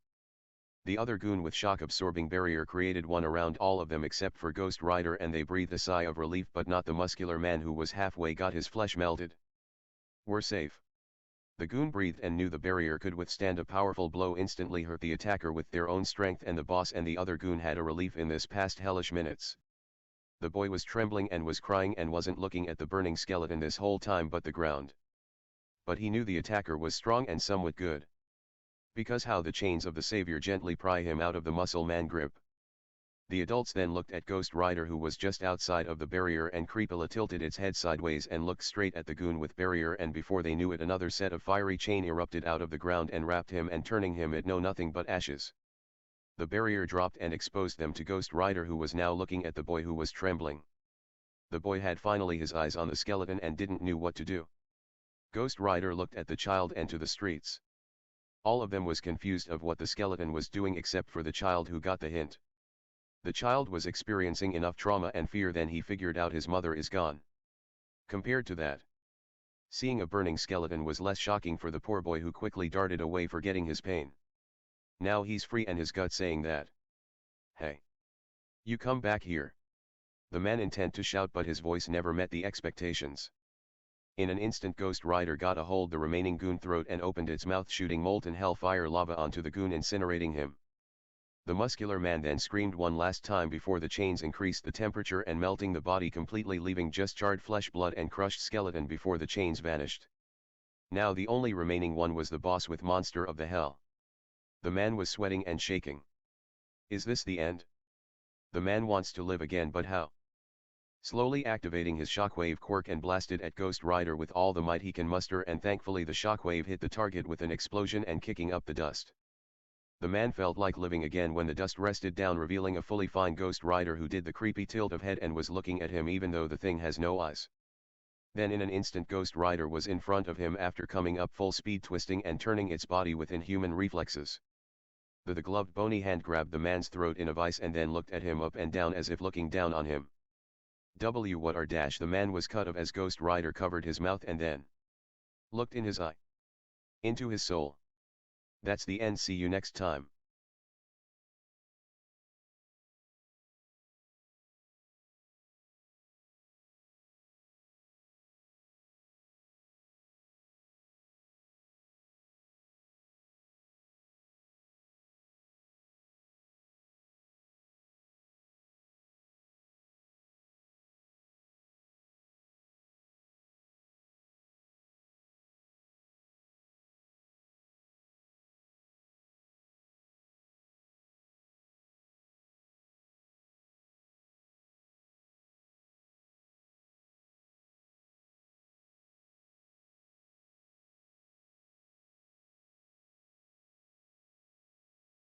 Speaker 1: The other goon with shock-absorbing barrier created one around all of them except for Ghost Rider, and they breathed a sigh of relief, but not the muscular man, who was halfway got his flesh melted. We're safe. The goon breathed and knew the barrier could withstand a powerful blow, instantly hurt the attacker with their own strength, and the boss and the other goon had a relief in this past hellish minutes. The boy was trembling and was crying and wasn't looking at the burning skeleton this whole time but the ground. But he knew the attacker was strong and somewhat good. Because how the chains of the savior gently pry him out of the muscle man grip. The adults then looked at Ghost Rider, who was just outside of the barrier, and creepily tilted its head sideways and looked straight at the goon with barrier, and before they knew it another set of fiery chain erupted out of the ground and wrapped him and turning him it know nothing but ashes. The barrier dropped and exposed them to Ghost Rider, who was now looking at the boy, who was trembling. The boy had finally his eyes on the skeleton and didn't know what to do. Ghost Rider looked at the child and to the streets. All of them was confused of what the skeleton was doing except for the child, who got the hint. The child was experiencing enough trauma and fear, then he figured out his mother is gone. Compared to that, seeing a burning skeleton was less shocking for the poor boy, who quickly darted away forgetting his pain. Now he's free and his gut saying that, "Hey! You come back here." The man intent to shout, but his voice never met the expectations. In an instant Ghost Rider got a hold the remaining goon throat and opened its mouth, shooting molten hellfire lava onto the goon, incinerating him. The muscular man then screamed one last time before the chains increased the temperature and melting the body completely, leaving just charred flesh, blood and crushed skeleton before the chains vanished. Now the only remaining one was the boss with Monster of the Hell. The man was sweating and shaking. Is this the end? The man wants to live again, but how? Slowly activating his shockwave quirk and blasted at Ghost Rider with all the might he can muster, and thankfully the shockwave hit the target with an explosion and kicking up the dust. The man felt like living again when the dust rested down, revealing a fully fine Ghost Rider who did the creepy tilt of head and was looking at him even though the thing has no eyes. Then in an instant Ghost Rider was in front of him after coming up full speed, twisting and turning its body with inhuman reflexes. The gloved bony hand grabbed the man's throat in a vice and then looked at him up and down as if looking down on him. What are dash the man was cut of as Ghost Rider covered his mouth and then looked in his eye. Into his soul. That's the end. See you next time.